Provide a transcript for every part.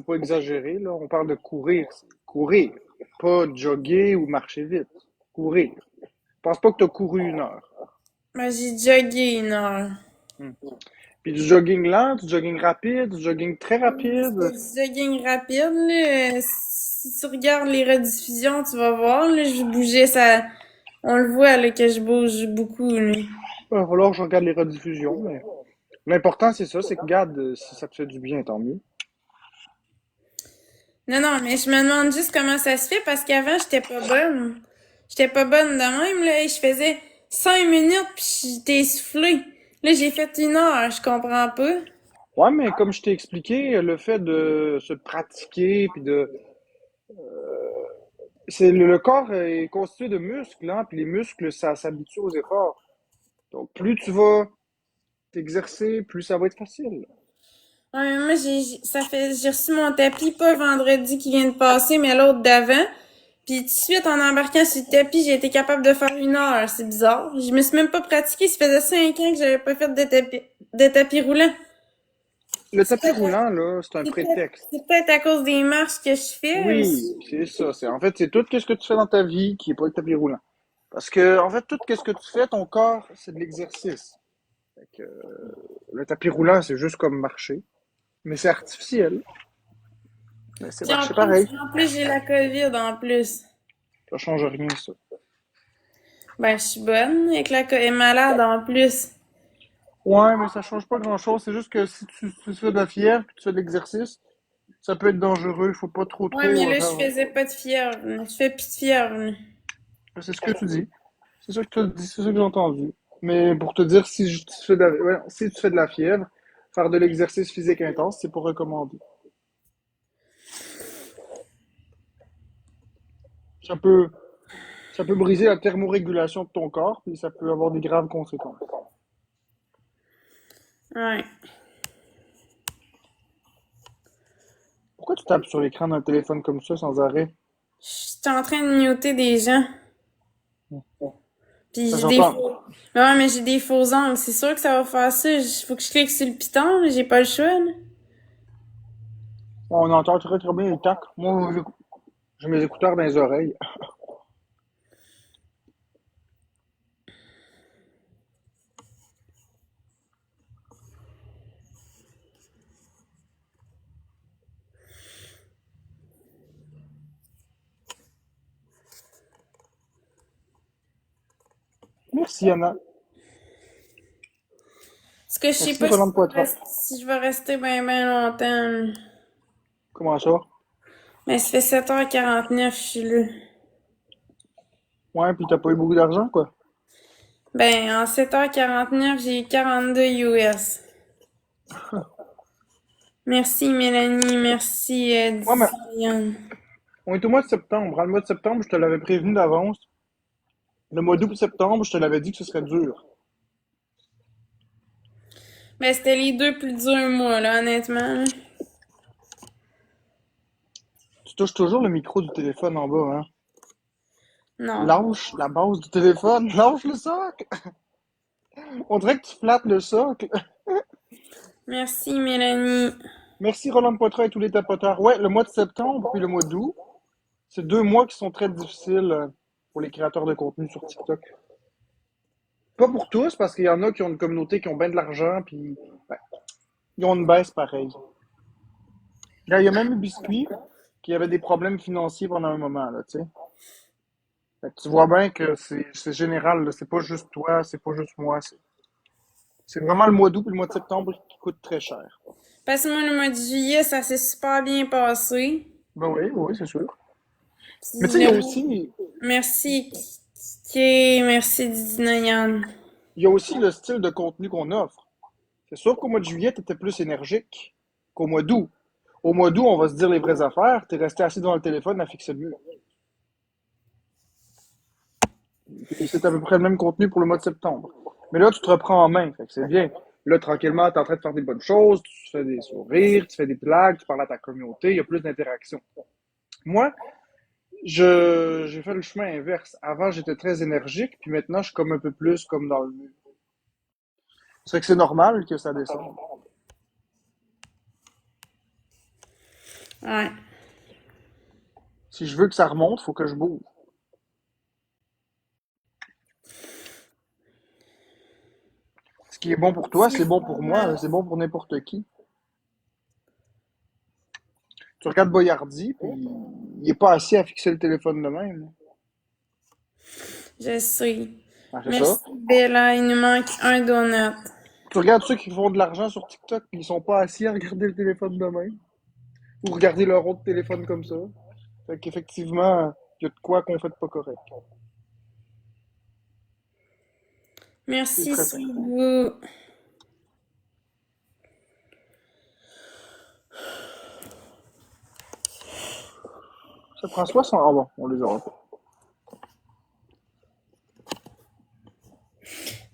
pas exagérer, là. On parle de courir. Courir. Pas jogger ou marcher vite. Courir. Je pense pas que tu as couru 1 heure. Ben, j'ai jogué 1 heure. Hmm. Puis du jogging lent, du jogging rapide, du jogging très rapide. C'était du jogging rapide, là. Si tu regardes les rediffusions, tu vas voir, là, je bougeais ça. On le voit, là, que je bouge beaucoup, là. Il va falloir que je regarde les rediffusions, mais l'important c'est ça, c'est que regarde, si ça te fait du bien, tant mieux. Non, non, mais je me demande juste comment ça se fait parce qu'avant, j'étais pas bonne. J'étais pas bonne de même, là. Et je faisais 5 minutes puis j'étais essoufflée. Là, j'ai fait 1 heure, je comprends pas. Ouais, mais comme je t'ai expliqué, le fait de se pratiquer, puis de, c'est le corps est constitué de muscles, hein, puis les muscles, ça s'habitue aux efforts. Donc, plus tu vas t'exercer, plus ça va être facile. Ouais, mais moi, j'ai reçu mon tapis pas vendredi qui vient de passer, mais l'autre d'avant. Puis tout de suite, en embarquant sur le tapis, j'ai été capable de faire 1 heure. C'est bizarre. Je me suis même pas pratiquée. Ça faisait 5 ans que j'avais pas fait de tapis roulant. Le C'est tapis peut-être, roulant, là, c'est un c'est peut-être, prétexte. c'est peut-être à cause des marches que je fais Oui, aussi. c'est ça. En fait, c'est tout ce que tu fais dans ta vie qui est pas le tapis roulant. Parce que, en fait, tout ce que tu fais, ton corps, c'est de l'exercice. Fait que, le tapis roulant, c'est juste comme marcher. Mais c'est artificiel. Mais c'est Puis en marcher plus, pareil. en plus, j'ai la COVID en plus. Ça change rien, ça. Ben, je suis bonne avec la COVID. Malade en plus. Ouais, mais ça change pas grand-chose. C'est juste que si tu fais de la fièvre puis tu fais de l'exercice, ça peut être dangereux. Il faut pas Ouais, mais là, je faire. faisais pas de fièvre. Je fais plus de fièvre, là. C'est ce que tu dis. C'est ça que tu dis, c'est ça que j'ai entendu. Mais pour te dire, tu fais ouais, si tu fais de la fièvre, faire de l'exercice physique intense, c'est pas recommandé. Ça peut, ça peut briser la thermorégulation de ton corps, puis ça peut avoir des graves conséquences. Ouais. Pourquoi tu tapes sur l'écran d'un téléphone comme ça sans arrêt? Je suis en train de muter des gens. Puis Ça j'ai des s'entend. faux. Ouais, mais j'ai des faux angles. C'est sûr que ça va faire ça. Faut que je clique sur le piton, là. J'ai pas le choix, là. On entend très très bien les tacs. Moi, j'ai mes écouteurs dans les oreilles. Merci, Anna. Parce que je sais Merci, pas Roland Poitras. si je vais rester ben longtemps, là. Comment ça? Mais ça fait 7h49, je suis là. Ouais, puis t'as pas eu beaucoup d'argent, quoi. Ben, en 7h49, j'ai 42 US. Merci, Mélanie. Merci, Ouais, mais Diane. on est au mois de septembre. Hein. Le mois de septembre, je te l'avais prévenu d'avance. Le mois d'août et septembre, je te l'avais dit que ce serait dur. Ben, c'était les deux plus durs mois, là, honnêtement, là. Tu touches toujours le micro du téléphone en bas, hein. Non. Lâche la base du téléphone, lâche le socle. On dirait que tu flattes le socle. Merci, Mélanie. Merci Roland Poitras et tous les tapoteurs. Ouais, le mois de septembre puis le mois d'août, c'est 2 mois qui sont très difficiles pour les créateurs de contenu sur TikTok. Pas pour tous, parce qu'il y en a qui ont une communauté qui ont bien de l'argent, puis ben, ils ont une baisse pareille. Là, il y a même eu Biscuit qui avait des problèmes financiers pendant un moment, là, tu sais. Fait que tu vois bien que c'est général, là. C'est pas juste toi, c'est pas juste moi. C'est vraiment le mois d'août et le mois de septembre qui coûtent très cher. Parce que moi, le mois de juillet, ça s'est super bien passé. Ben oui, oui, c'est sûr. Mais tu Puis sais, il y a le- aussi, Merci, Kiki. Merci, Didinayan. il y a aussi le style de contenu qu'on offre. C'est sûr qu'au mois de juillet, tu étais plus énergique qu'au mois d'août. Au mois d'août, on va se dire les vraies affaires. Tu es resté assis devant le téléphone à fixer le mur. Et c'est à peu près le même contenu pour le mois de septembre. Mais là, tu te reprends en main, fait que c'est bien. Là, tranquillement, tu es en train de faire des bonnes choses, tu fais des sourires, tu fais des blagues, tu parles à ta communauté, il y a plus d'interaction. Moi, j'ai fait le chemin inverse. Avant, j'étais très énergique, puis maintenant, je suis comme un peu plus comme dans le mur. C'est que c'est normal que ça descende. Ouais. Si je veux que ça remonte, faut que je bouge. Ce qui est bon pour toi, c'est bon pour moi, c'est bon pour n'importe qui. Tu regardes Boyardi, puis il est pas assis à fixer le téléphone de même. Je sais. Ah, c'est ça. Merci, Bella. Il nous manque un donut. Tu regardes ceux qui font de l'argent sur TikTok, puis ils sont pas assis à regarder le téléphone de même. Ou regarder leur autre téléphone comme ça. Fait qu'effectivement, il y a de quoi qu'on fait de pas correct. C'est Merci, très c'est simple. vous. Ça prend 60. Ah bon, on les aura pas.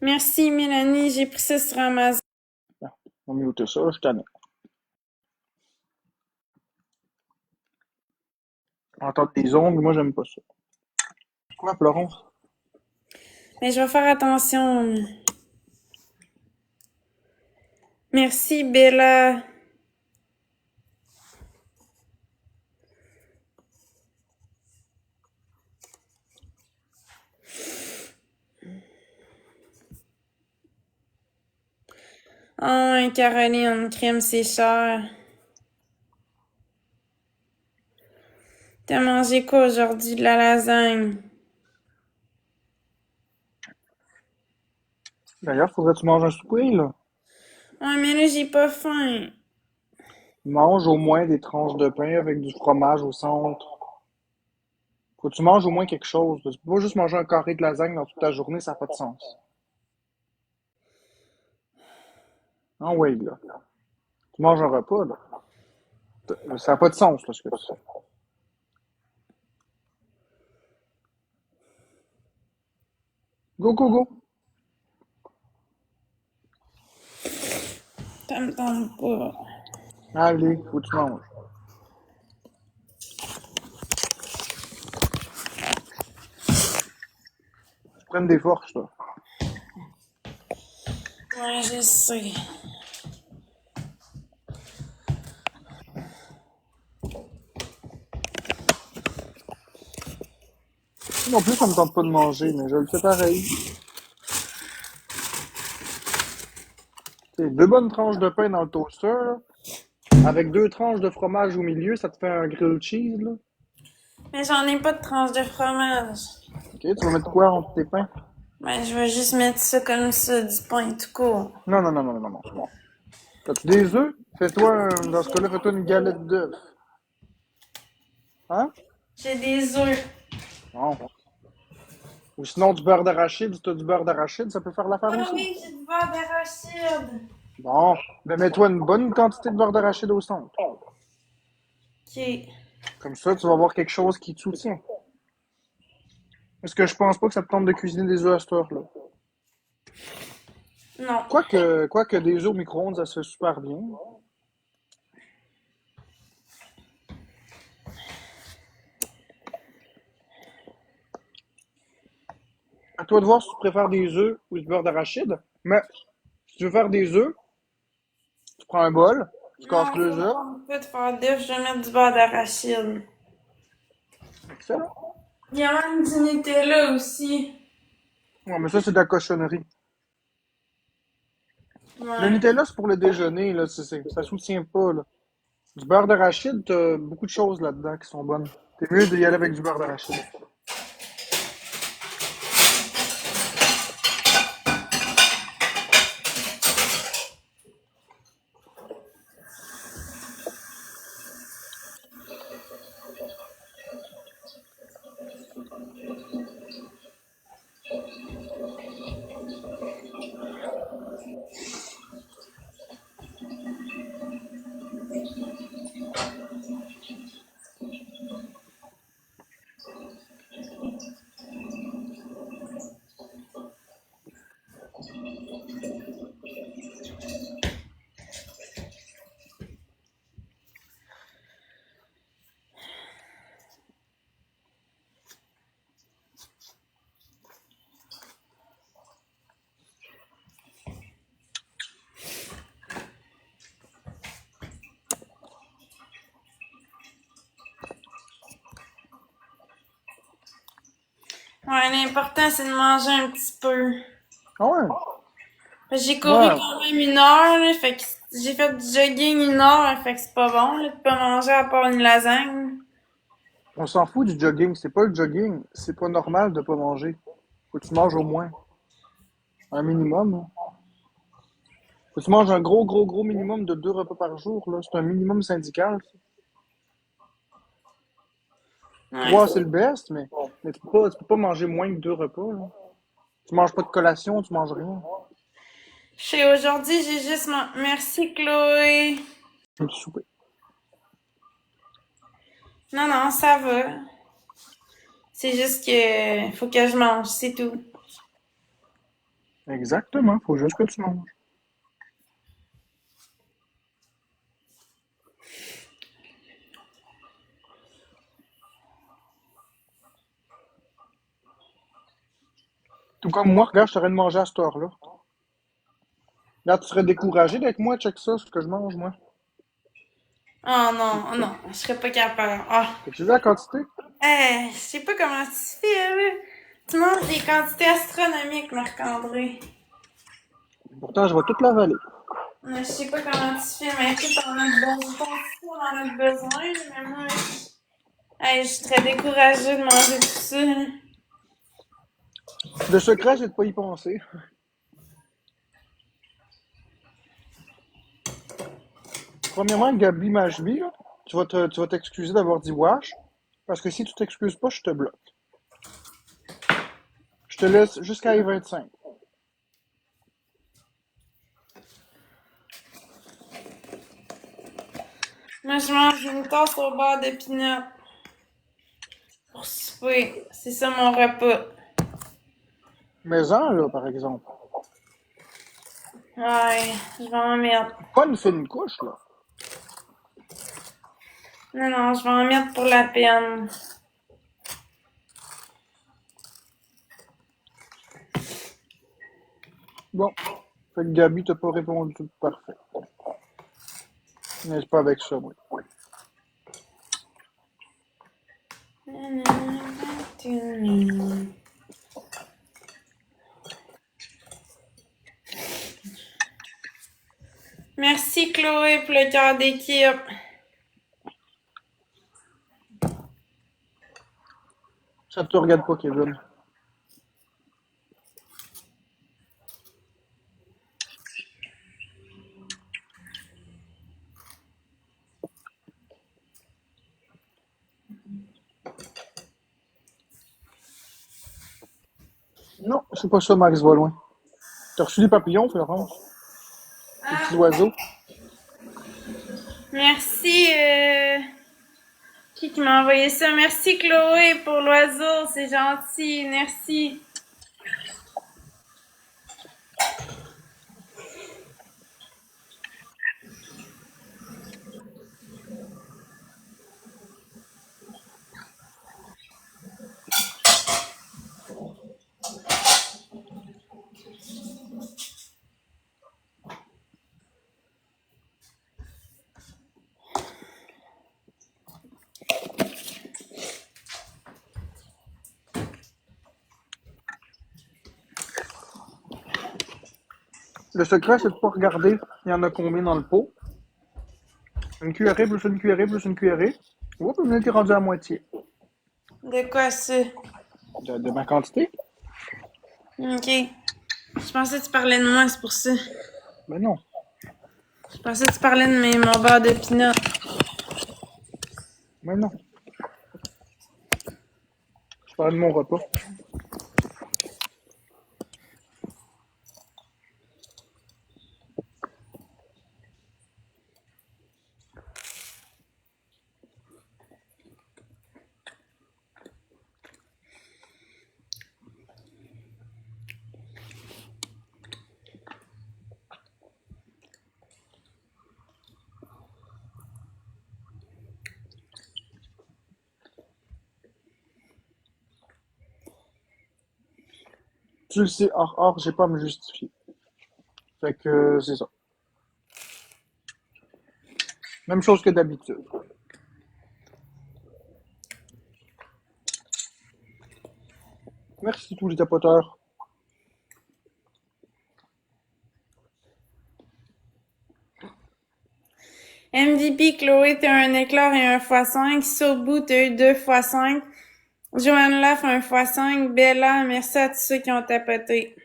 Merci, Mélanie. J'ai pris ça sur Amazon. On va muter ça, je t'en ai. Entendre des ongles, moi j'aime pas ça. Quoi, Florence? Mais je vais faire attention. Merci, Bella. Oh, Caroline, crème, c'est cher. T'as mangé quoi aujourd'hui? De la lasagne. D'ailleurs, faudrait que tu manges un souper, là. Ouais, mais là, j'ai pas faim. Mange au moins des tranches de pain avec du fromage au centre. Faut que tu manges au moins quelque chose. Tu peux pas juste manger un carré de lasagne dans toute ta journée, ça n'a pas de sens. Ah oui, là. Tu manges un repas, là. Ça n'a pas de sens, là, ce que tu fais. Go, go, go. Ça me tente pas. Allez, faut que tu manges. Tu prennes des forces, là. Ouais, je sais. Non plus, ça me tente pas de manger, mais je le fais pareil. C'est deux bonnes tranches de pain dans le toaster, là, avec deux tranches de fromage au milieu, ça te fait un grilled cheese, là. Mais j'en ai pas de tranche de fromage. Ok, tu vas mettre quoi entre tes pains? Ben, je vais juste mettre ça comme ça, du pain tout court. Non, non, non, non, non, non. T'as-tu des œufs? Dans ce cas-là, fais-toi une galette d'œufs. Hein? J'ai des œufs. Non. Ou sinon, du beurre d'arachide. Si t'as du beurre d'arachide, ça peut faire l'affaire Ah aussi. oui, j'ai du beurre d'arachide. Bon. Ben, mets-toi une bonne quantité de beurre d'arachide au centre. Ok. Comme ça, tu vas avoir quelque chose qui te soutient. Parce que je pense pas que ça te tente de cuisiner des œufs à cette heure-là. Non. Quoique des œufs au micro-ondes, ça se fait super bien. À toi de voir si tu préfères des œufs ou du beurre d'arachide. Mais si tu veux faire des œufs, tu prends un bol, tu Non, casses ça deux me œufs. tente pas de faire d'œufs, je vais mettre du beurre d'arachide. Excellent. Il y a même du Nutella aussi. Ouais, mais ça, c'est de la cochonnerie. Le Ouais. Nutella, c'est pour le déjeuner, là. Ça soutient pas, là. Du beurre d'arachide, t'as beaucoup de choses là-dedans qui sont bonnes. T'es mieux d'y aller avec du beurre d'arachide. Ouais, l'important, c'est de manger un petit peu. Ah ouais? J'ai couru Ouais. quand même 1 heure, là, fait que j'ai fait du jogging 1 heure, fait que c'est pas bon, là, de pas manger à part une lasagne. On s'en fout du jogging. C'est pas le jogging. C'est pas normal de pas manger. Faut que tu manges au moins un minimum, hein. Faut que tu manges un gros minimum de 2 repas par jour, là. C'est un minimum syndical, ça. Ouais. 3, c'est le best, mais tu peux pas manger moins que 2 repas, là. Tu manges pas de collation, tu manges rien. Je sais, aujourd'hui, j'ai juste Merci, Chloé. Un petit souper. Non, non, ça va. C'est juste que faut que je mange, c'est tout. Exactement. Faut juste que tu manges. Tout comme moi, regarde, je t'aurais de manger à cette heure-là. Regarde, tu serais découragé d'être moi, check ça, ce que je mange, moi. Oh non, non, je serais pas capable. Ah. T'as-tu vu la quantité? Je sais pas comment tu fais, là. Tu manges des quantités astronomiques, Marc-André. Pourtant, je vais toute l'avaler. Je sais pas comment tu fais, mais écoute, on a besoin, mais moi, je suis très découragée de manger tout ça. Le secret, c'est de pas y penser. Premièrement, Gabi Mashbi, là, tu vas t'excuser d'avoir dit wash, parce que si tu t'excuses pas, je te bloque. Je te laisse jusqu'à les 25. Moi, je mange une tasse au beurre de pinot pour souper. C'est ça mon repas. Mais-en, là, par exemple. Ouais, je vais en mettre. Pas une fine couche, là. Non, non, je vais en mettre pour la peine. Bon. Fait que Gabi t'a pas répondu tout parfait. N'est-ce pas avec ça, moi? Merci Chloé pour le cœur d'équipe. Ça te regarde pas, Kevin. Non, c'est pas ça, Max va loin. T'as reçu des papillons, Florence? Des petits oiseaux? Merci, qui m'a envoyé ça? Merci Chloé pour l'oiseau, c'est gentil, merci. Le secret, c'est de pas regarder il y en a combien dans le pot. Une cuillerée plus une cuillerée plus une cuillerée. Oups, on était rendu à moitié. De quoi ça? De ma quantité? Ok. Je pensais que tu parlais de moi, c'est pour ça. Ben non. Je pensais que tu parlais de mon beurre de pinot. Ben non. Je parlais de mon repas. Tu le sais, hors, j'ai pas à me justifier. Fait que c'est ça. Même chose que d'habitude. Merci tous les tapoteurs. MVP, Chloé, t'as un éclair et un x5. Surbout, t'as eu 2x5. Joanne Laff, un x5. Bella, merci à tous ceux qui ont tapoté.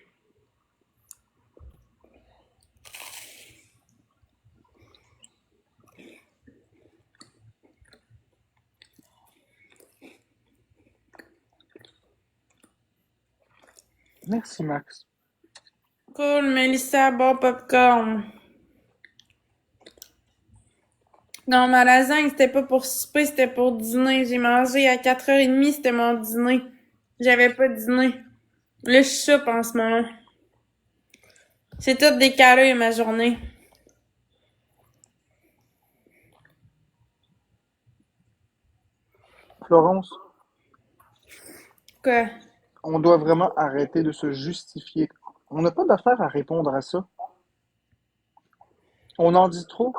Merci, Max. Cool, Melissa, bon popcorn. Non, ma lasagne, c'était pas pour souper, c'était pour dîner. J'ai mangé à 4h30, c'était mon dîner. J'avais pas dîné. Là, je soupe en ce moment. C'est tout décalé, ma journée. Florence, Quoi? on doit vraiment arrêter de se justifier. On n'a pas d'affaire à répondre à ça. On en dit trop.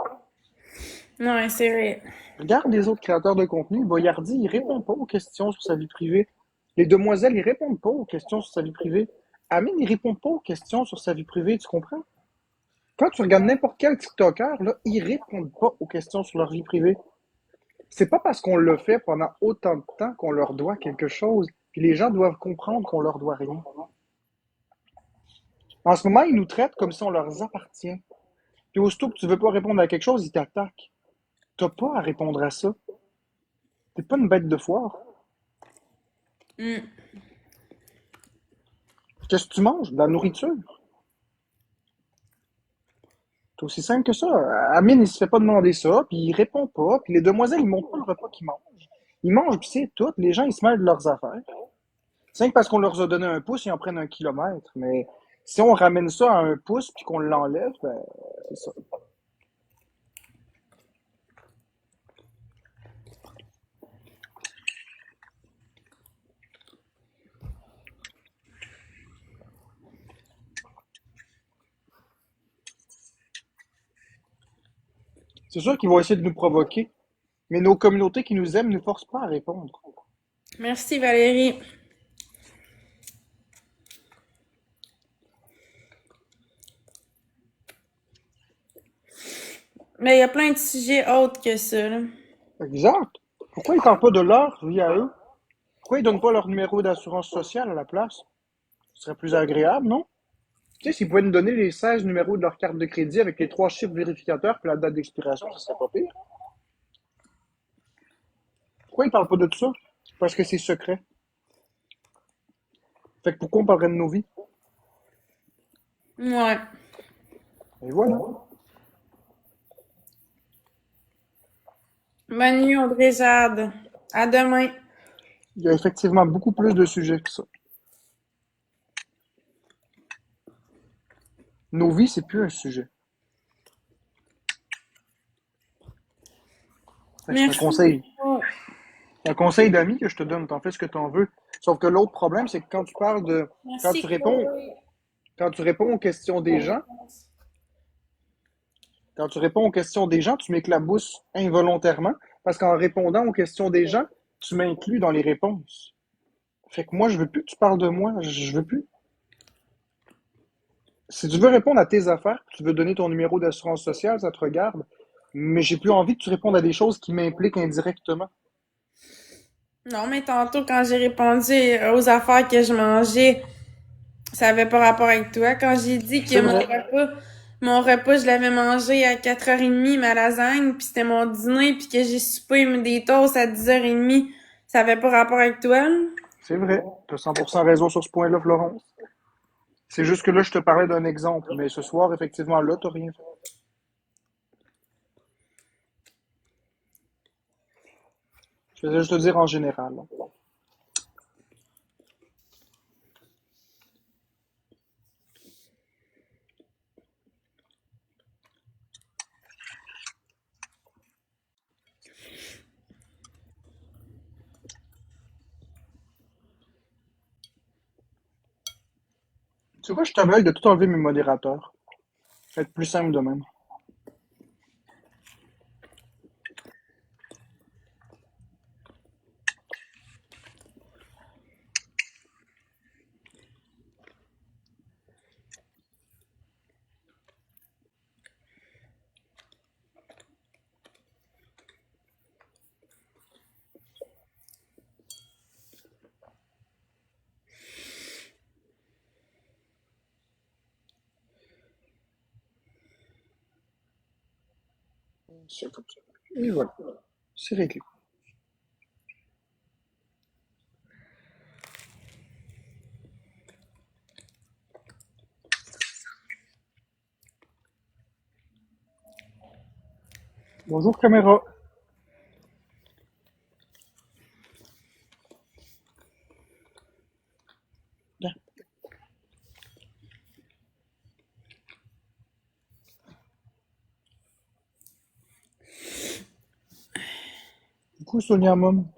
Non, c'est vrai. Regarde les autres créateurs de contenu. Boyardi, il répond pas aux questions sur sa vie privée. Les demoiselles, ils répondent pas aux questions sur sa vie privée. Amine, il répond pas aux questions sur sa vie privée, tu comprends? Quand tu regardes n'importe quel TikToker, là, ils répondent pas aux questions sur leur vie privée. C'est pas parce qu'on le fait pendant autant de temps qu'on leur doit quelque chose. Puis les gens doivent comprendre qu'on leur doit rien. En ce moment, ils nous traitent comme si on leur appartient. Puis aussitôt que tu veux pas répondre à quelque chose, ils t'attaquent. T'as pas à répondre à ça. T'es pas une bête de foire. Hmm. Qu'est-ce que tu manges? De la nourriture. C'est aussi simple que ça. Amine, il se fait pas demander ça, puis il répond pas, puis les demoiselles, ils montrent pas le repas qu'ils mangent. Ils mangent, puis c'est tout. Les gens, ils se mêlent de leurs affaires. C'est que parce qu'on leur a donné un pouce, ils en prennent un kilomètre. Mais si on ramène ça à un pouce, puis qu'on l'enlève, ben, c'est ça. C'est sûr qu'ils vont essayer de nous provoquer, mais nos communautés qui nous aiment ne nous forcent pas à répondre. Merci, Valérie. Mais il y a plein de sujets autres que ça, là. Exact. Pourquoi ils parlent pas de leur vie à eux? Pourquoi ils donnent pas leur numéro d'assurance sociale à la place? Ce serait plus agréable, non? Tu sais, s'ils pouvaient nous donner les 16 numéros de leur carte de crédit avec les 3 chiffres vérificateurs puis la date d'expiration, ça serait pas pire. Pourquoi ils parlent pas de tout ça? Parce que c'est secret. Fait que pourquoi on parlerait de nos vies? Ouais. Et voilà. Bonne nuit, Audrey Jade. À demain. Il y a effectivement beaucoup plus de sujets que ça. Nos vies, c'est plus un sujet. Fait que c'est Merci. un conseil d'amis que je te donne. T'en fais ce que t'en veux. Sauf que l'autre problème, c'est que quand tu parles de, quand tu Merci, réponds, Chloé. quand tu réponds aux questions des gens, quand tu réponds aux questions des gens, tu m'éclabousses involontairement parce qu'en répondant aux questions des gens, tu m'inclus dans les réponses. Fait que moi, je veux plus que tu parles de moi. Je veux plus. Si tu veux répondre à tes affaires, tu veux donner ton numéro d'assurance sociale, ça te regarde. Mais j'ai plus envie que tu répondes à des choses qui m'impliquent indirectement. Non, mais tantôt, quand j'ai répondu aux affaires que je mangeais, ça avait pas rapport avec toi. Quand j'ai dit que C'est vrai. mon repas, je l'avais mangé à 4h30, ma lasagne, puis c'était mon dîner, puis que j'ai soupé des toasts à 10h30, ça avait pas rapport avec toi. C'est vrai. Tu as 100% raison sur ce point-là, Florence. C'est juste que là, je te parlais d'un exemple. Mais ce soir, effectivement, là, t'as rien fait. Je faisais juste te dire en général. Tu vois, je t'aveugle de tout enlever mes modérateurs. Ça va être plus simple de même. C'est comme ça. Et voilà, c'est réglé. Bonjour caméra. Bien. Coucou Sonia Mom.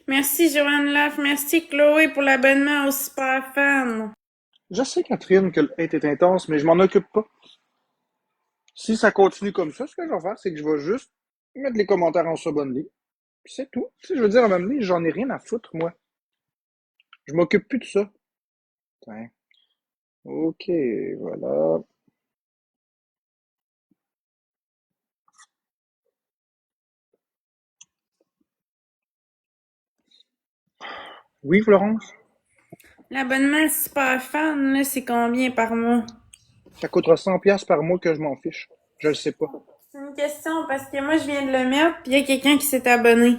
Merci Joanne Laff, merci Chloé pour l'abonnement au super fan. Je sais Catherine que le hate est intense, mais je m'en occupe pas. Si ça continue comme ça, ce que je vais faire, c'est que je vais juste mettre les commentaires en subonné. Puis c'est tout. Tu sais, je veux dire, à un moment donné, j'en ai rien à foutre, moi. Je m'occupe plus de ça. Tiens. Ok, voilà. Oui, Florence? L'abonnement super fan, là, c'est combien par mois? Ça coûtera 100$ par mois que je m'en fiche. Je le sais pas. C'est une question parce que moi je viens de le mettre, puis il y a quelqu'un qui s'est abonné.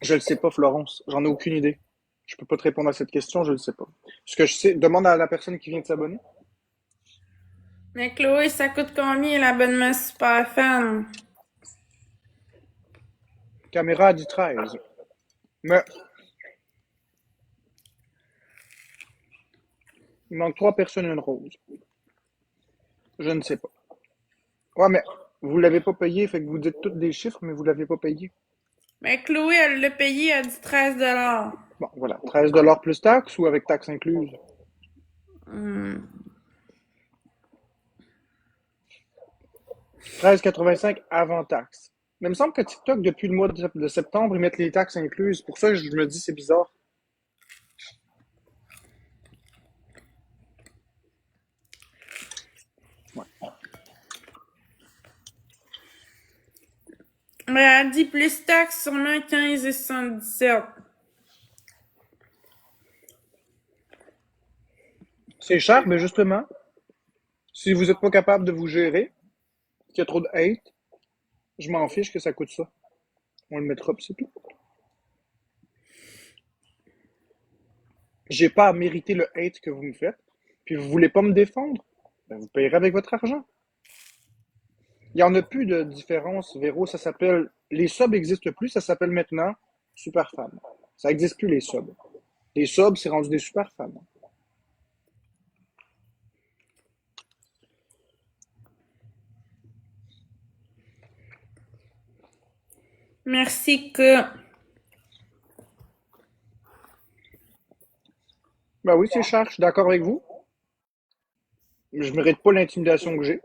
Je le sais pas, Florence. J'en ai aucune idée. Je peux pas te répondre à cette question, je le sais pas. Ce que je sais, demande à la personne qui vient de s'abonner. Mais Chloé, ça coûte combien l'abonnement super fan? Caméra a dit 13. Mais il manque 3 personnes et une rose. Je ne sais pas. Ouais, mais vous l'avez pas payé, fait que vous dites toutes des chiffres, mais vous l'avez pas payé. Mais Chloé, elle l'a payé, elle dit 13 $. Bon, voilà. 13$ plus taxes ou avec taxes incluses? Hmm. 13,85 avant taxes. Mais il me semble que TikTok, depuis le mois de septembre, ils mettent les taxes incluses. Pour ça, je me dis c'est bizarre. Ouais. Mais elle dit plus taxes, sûrement 15,77. C'est cher, mais justement, si vous n'êtes pas capable de vous gérer, qu'il y a trop de hate, je m'en fiche que ça coûte ça. On le mettra, puis c'est tout. J'ai pas à mériter le hate que vous me faites, puis vous voulez pas me défendre, ben vous payerez avec votre argent. Il y en a plus de différence, Véro, ça s'appelle... Les subs n'existent plus, ça s'appelle maintenant super fans. Ça n'existe plus les subs. Les subs, c'est rendu des super fans. Merci que. Ben oui, c'est cher, je suis d'accord avec vous. Je mérite pas l'intimidation que j'ai.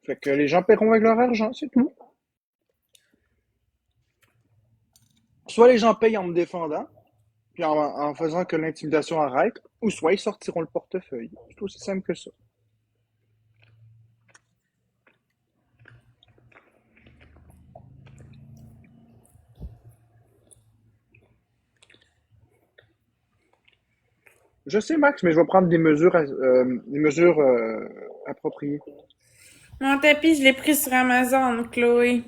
Fait que les gens paieront avec leur argent, c'est tout. Soit les gens payent en me défendant, puis en faisant que l'intimidation arrête, ou soit ils sortiront le portefeuille. C'est aussi simple que ça. Je sais, Max, mais je vais prendre des mesures appropriées. Mon tapis, je l'ai pris sur Amazon, Chloé.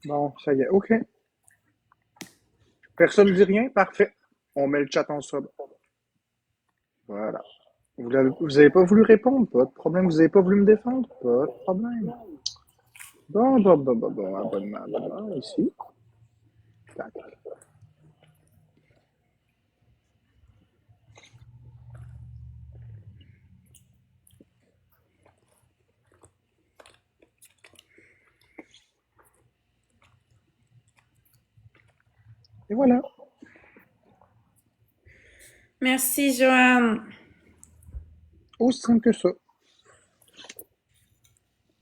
Bon, ça y est, ok. Personne ne dit rien? Parfait. On met le chat en sub. Voilà. Vous avez pas voulu répondre? Pas de problème. Vous avez pas voulu me défendre? Pas de problème. Bon. Abonnement, ici. Tac. Et voilà. Merci, Joanne. Aussi simple que ça.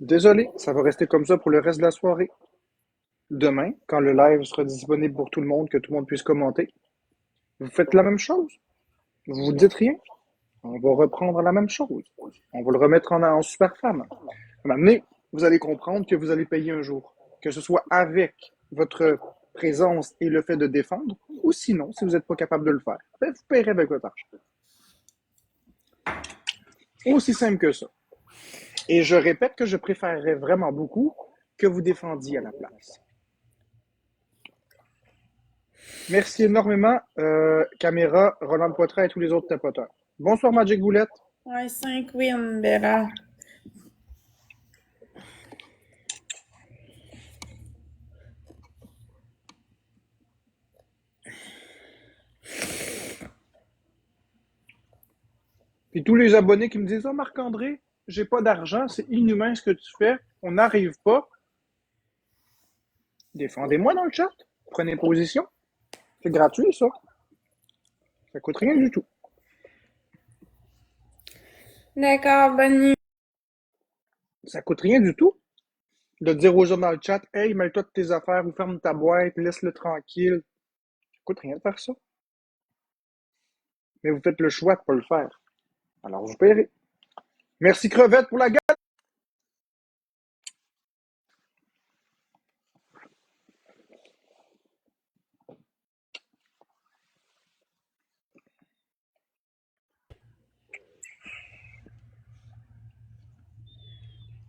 Désolé, ça va rester comme ça pour le reste de la soirée. Demain, quand le live sera disponible pour tout le monde, que tout le monde puisse commenter, vous faites la même chose. Vous vous dites rien. On va reprendre la même chose. On va le remettre en super femme. Maintenant, vous allez comprendre que vous allez payer un jour. Que ce soit avec votre présence et le fait de défendre, ou sinon, si vous n'êtes pas capable de le faire, ben, vous paierez avec votre argent. Aussi simple que ça. Et je répète que je préférerais vraiment beaucoup que vous défendiez à la place. Merci énormément, Caméra, Roland Poitras et tous les autres tapoteurs. Bonsoir, Magic Boulette. Ouais, 5 wins, Bella. Puis tous les abonnés qui me disent: oh, Marc-André, j'ai pas d'argent, c'est inhumain ce que tu fais, on n'arrive pas. Défendez-moi dans le chat. Prenez position. C'est gratuit, ça. Ça coûte rien du tout. D'accord, bonne nuit. Ça coûte rien du tout de dire aux gens dans le chat: hey, mêle-toi de tes affaires ou ferme ta boîte, laisse-le tranquille. Ça coûte rien de faire ça. Mais vous faites le choix de ne pas le faire. Alors vous paierez. Merci Crevette pour la gâte.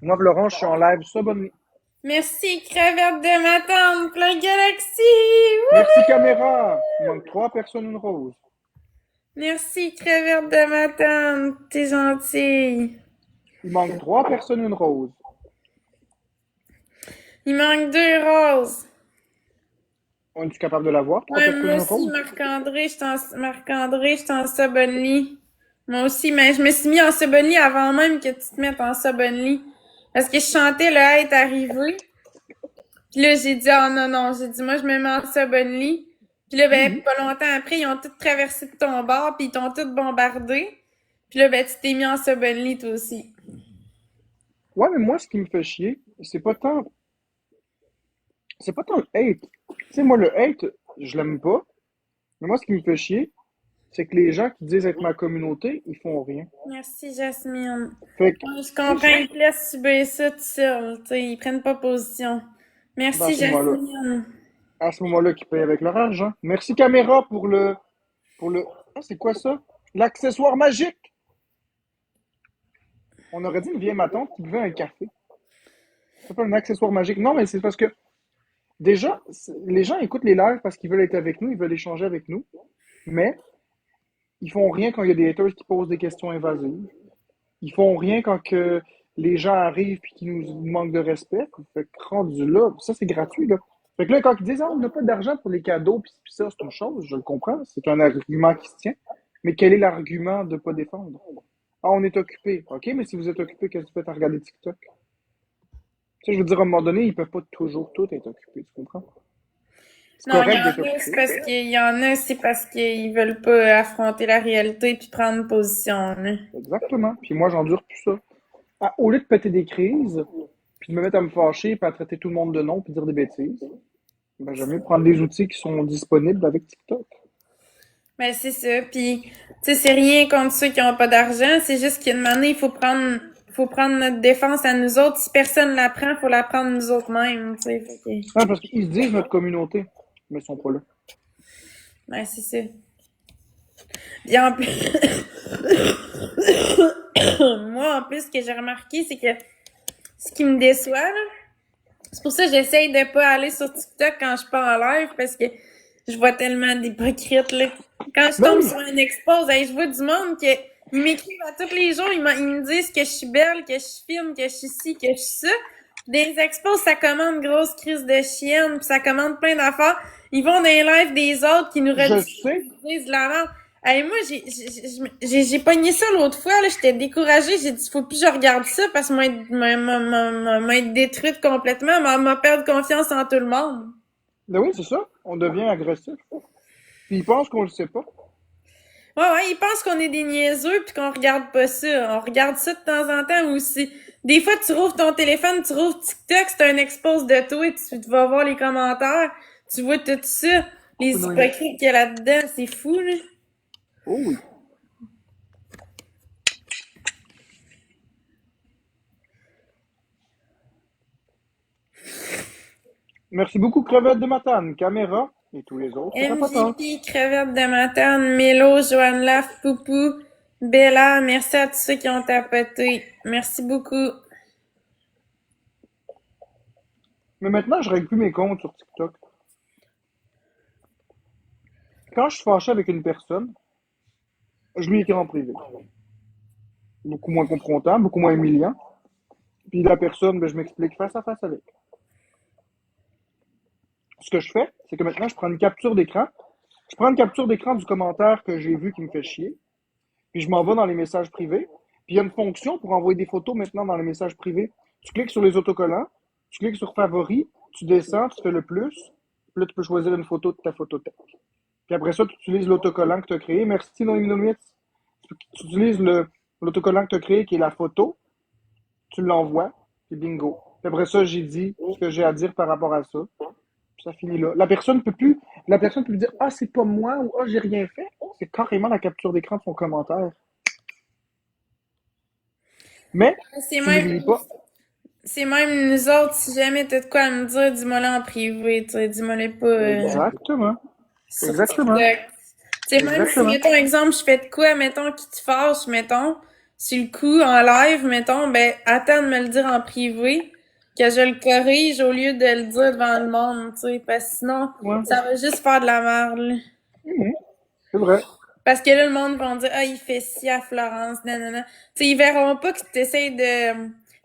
Moi, Laurent, je suis en live. Ça, bonne nuit. Merci, crevette de ma tante, plein galaxie! Merci, caméra. Il manque 3 personnes, une rose. Merci, crevette de ma tante, t'es gentille. Il manque 3 personnes, une rose. Il manque 2 roses. On est-tu capable de l'avoir? 3 Ouais, personnes, moi une aussi, rose? Marc-André, je t'en sub-only. Moi aussi, mais je me suis mis en sub-only avant même que tu te mettes en sub-only. Parce que je chantais le « est arrivé ». Puis là, j'ai dit « oh non, j'ai dit « moi, je me mets en sub-only ». Puis là, ben, pas longtemps après, ils ont tous traversé de ton bord, puis ils t'ont tous bombardé. Puis là, ben, tu t'es mis en sub-only, toi aussi. Ouais, mais moi, ce qui me fait chier, c'est pas tant le hate. Tu sais, moi, le hate, je l'aime pas. Mais moi, ce qui me fait chier, c'est que les gens qui disent être ma communauté, ils font rien. Merci, Jasmine. Fait que, Je comprends, ils te laissent subir ça tout seul. Tu sais, ils prennent pas position. ben, Merci, Jasmine. à ce moment-là, qu'ils payent avec leur argent. Merci, caméra, ah, c'est quoi ça? L'accessoire magique! On aurait dit une vieille ma tante qui buvait un café. C'est pas un accessoire magique. Non, mais c'est parce que, déjà, les gens écoutent les lives parce qu'ils veulent être avec nous, ils veulent échanger avec nous. Mais, ils font rien quand il y a des haters qui posent des questions invasives. Ils font rien quand que les gens arrivent et qu'ils nous manquent de respect. Fait que rendu là, ça c'est gratuit, là. Fait que là, quand ils disent: ah, on n'a pas d'argent pour les cadeaux, puis ça, c'est une chose, je le comprends, c'est un argument qui se tient. Mais quel est l'argument de ne pas défendre? Ah, on est occupé. OK, mais si vous êtes occupé, qu'est-ce que tu fais à regarder TikTok? Tu sais, je veux dire, à un moment donné, ils peuvent pas toujours tout être occupés, tu comprends? C'est Non, correct d'être occupé. il y en a, c'est parce qu'ils veulent pas affronter la réalité puis prendre position, là. Exactement. Puis moi, j'endure plus ça. Ah, au lieu de péter des crises, puis de me mettre à me fâcher, puis à traiter tout le monde de nom, puis dire des bêtises, ben, j'aime mieux prendre des outils qui sont disponibles avec TikTok. Ben, c'est ça. Puis, tu sais, c'est rien contre ceux qui ont pas d'argent. C'est juste qu'une année, il faut prendre notre défense à nous autres. Si personne la prend, faut la prendre nous autres mêmes, tu sais. Fait que, Non, parce qu'ils se disent notre communauté, mais ils sont pas là. ben, c'est ça. Puis en plus, moi, en plus, ce que j'ai remarqué, c'est que ce qui me déçoit, là, c'est pour ça que j'essaye de pas aller sur TikTok quand je suis pas en live, parce que Je vois tellement d'hypocrites, là. Quand je Ben tombe oui, sur un expose, hey, je vois du monde qui ils m'écrivent à tous les jours, ils me disent que je suis belle, que je suis fine, que je suis ci, que je suis ça. Des expos, ça commande grosse crise de chienne, puis ça commande plein d'affaires. Ils vont dans les lives des autres qui nous je redistribuent sais. de la merde. Hey, moi, j'ai pogné ça l'autre fois, là, j'étais découragée, j'ai dit, faut plus que je regarde ça parce que m'a être détruite complètement, m'a perdre confiance en tout le monde. Ben oui, c'est ça. On devient agressif. Puis ils pensent qu'on le sait pas. Ouais, ils pensent qu'on est des niaiseux puis qu'on regarde pas ça. On regarde ça de temps en temps aussi. Des fois, tu rouvres ton téléphone, tu rouvres TikTok, c'est un expose de toi et tu vas voir les commentaires. Tu vois tout ça. Les Oui. hypocrites qu'il y a là-dedans, c'est fou, là. Oh oui. Merci beaucoup, Crevette de Matane, Caméra et tous les autres tapoteurs. MVP, crevette de matane, Mélo, Joanne Laf, Poupou, Bella, merci à tous ceux qui ont tapoté. Merci beaucoup. Mais maintenant, je règle plus mes comptes sur TikTok. Quand je suis fâché avec une personne, je lui écris en privé. Beaucoup moins confrontant, beaucoup moins humiliant. Puis la personne, ben, je m'explique face à face avec. Ce que je fais, c'est que maintenant, je prends une capture d'écran. Je prends une capture d'écran du commentaire que j'ai vu qui me fait chier. Puis je m'en vais dans les messages privés. Puis il y a une fonction pour envoyer des photos maintenant dans les messages privés. Tu cliques sur les autocollants, tu cliques sur favoris, tu descends, tu fais le plus. Puis là, tu peux choisir une photo de ta photothèque. Puis après ça, tu utilises l'autocollant que tu as créé. Merci, Noémie Nounitz. Tu utilises l'autocollant que tu as créé, qui est la photo. Tu l'envoies, puis bingo. Puis après ça, j'ai dit ce que j'ai à dire par rapport à ça. Puis ça finit là. La personne peut dire, ah, c'est pas moi ou ah, j'ai rien fait. C'est carrément la capture d'écran de son commentaire. Mais, C'est tu même, n'oublies pas. c'est même nous autres, si jamais t'as de quoi à me dire, dis-moi-le en privé, tu sais, dis-moi-le pas, Exactement. sur Exactement. TikTok. Tu sais, même si, Exactement. mettons, exemple, je fais de quoi, mettons, qui te fâche, mettons, sur le coup, en live, mettons, ben, attends de me le dire en privé, que je le corrige au lieu de le dire devant le monde, tu sais, parce que sinon, Ouais. ça va juste faire de la merde, là. Mhm. C'est vrai. Parce que là, le monde va dire, ah, il fait ci à Florence, nanana. Tu sais, ils verront pas que tu essaies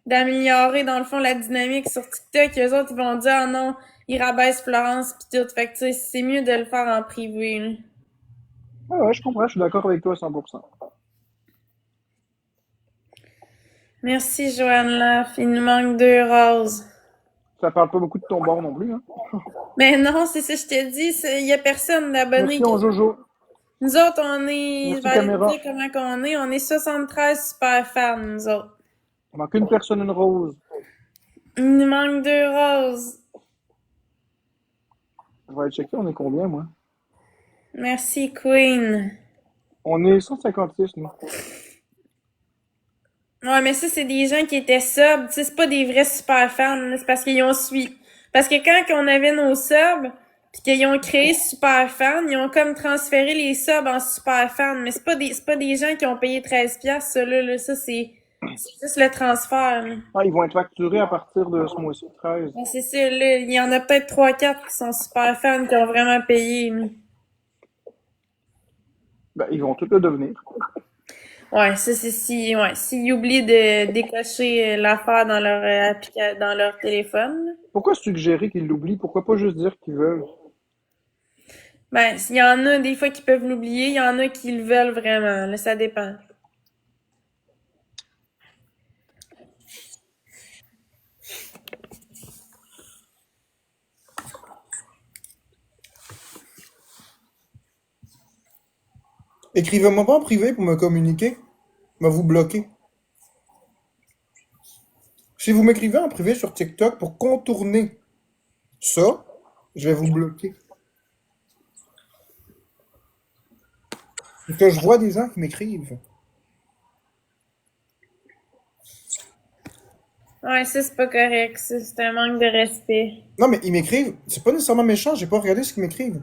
d'améliorer, dans le fond, la dynamique sur TikTok. Eux autres, ils vont dire, ah non, ils rabaissent Florence pis tout. Fait que, tu sais, c'est mieux de le faire en privé, là. Ah ouais, je comprends. Je suis d'accord avec toi à 100%. Merci, Joanne Laff. Il nous manque 2 roses. Ça parle pas beaucoup de ton bord non plus, hein. Mais non, c'est ça, je te dis, il y a personne d'abonné. Merci, en Jojo. Nous autres, je vais Merci, aller te caméra. dire comment qu'on est. On est 73 super fans, nous autres. Il manque une personne, une rose. Il nous manque 2 roses. Je vais aller checker, on est combien, moi? Merci, Queen. On est 156, nous. Ouais, mais ça, c'est des gens qui étaient subs. Tu sais, c'est pas des vrais super fans, là. C'est parce qu'ils ont suivi. Parce que quand on avait nos subs, pis qu'ils ont créé super fans, ils ont comme transféré les subs en super fans. Mais c'est pas des gens qui ont payé 13 piastres, ça, là. Ça, c'est juste le transfert, là. Ah, ils vont être facturés à partir de ce mois-ci, 13. Ouais, c'est ça, là. Il y en a peut-être 3-4 qui sont super fans, qui ont vraiment payé, là. Ben, ils vont tous le devenir. Ouais, ça, c'est ouais, s'ils oublient de décocher l'affaire dans leur, dans leur téléphone, là. Pourquoi suggérer qu'ils l'oublient? Pourquoi pas juste dire qu'ils veulent? Ben, il y en a des fois qui peuvent l'oublier, il y en a qui le veulent vraiment. Là, ça dépend. Écrivez-moi pas en privé pour me communiquer. Me vous bloquer. Si vous m'écrivez en privé sur TikTok pour contourner ça, je vais vous bloquer. Parce que je vois des gens qui m'écrivent. Ouais, ça, c'est pas correct. Ça, c'est un manque de respect. Non, mais ils m'écrivent. C'est pas nécessairement méchant, j'ai pas regardé ce qu'ils m'écrivent.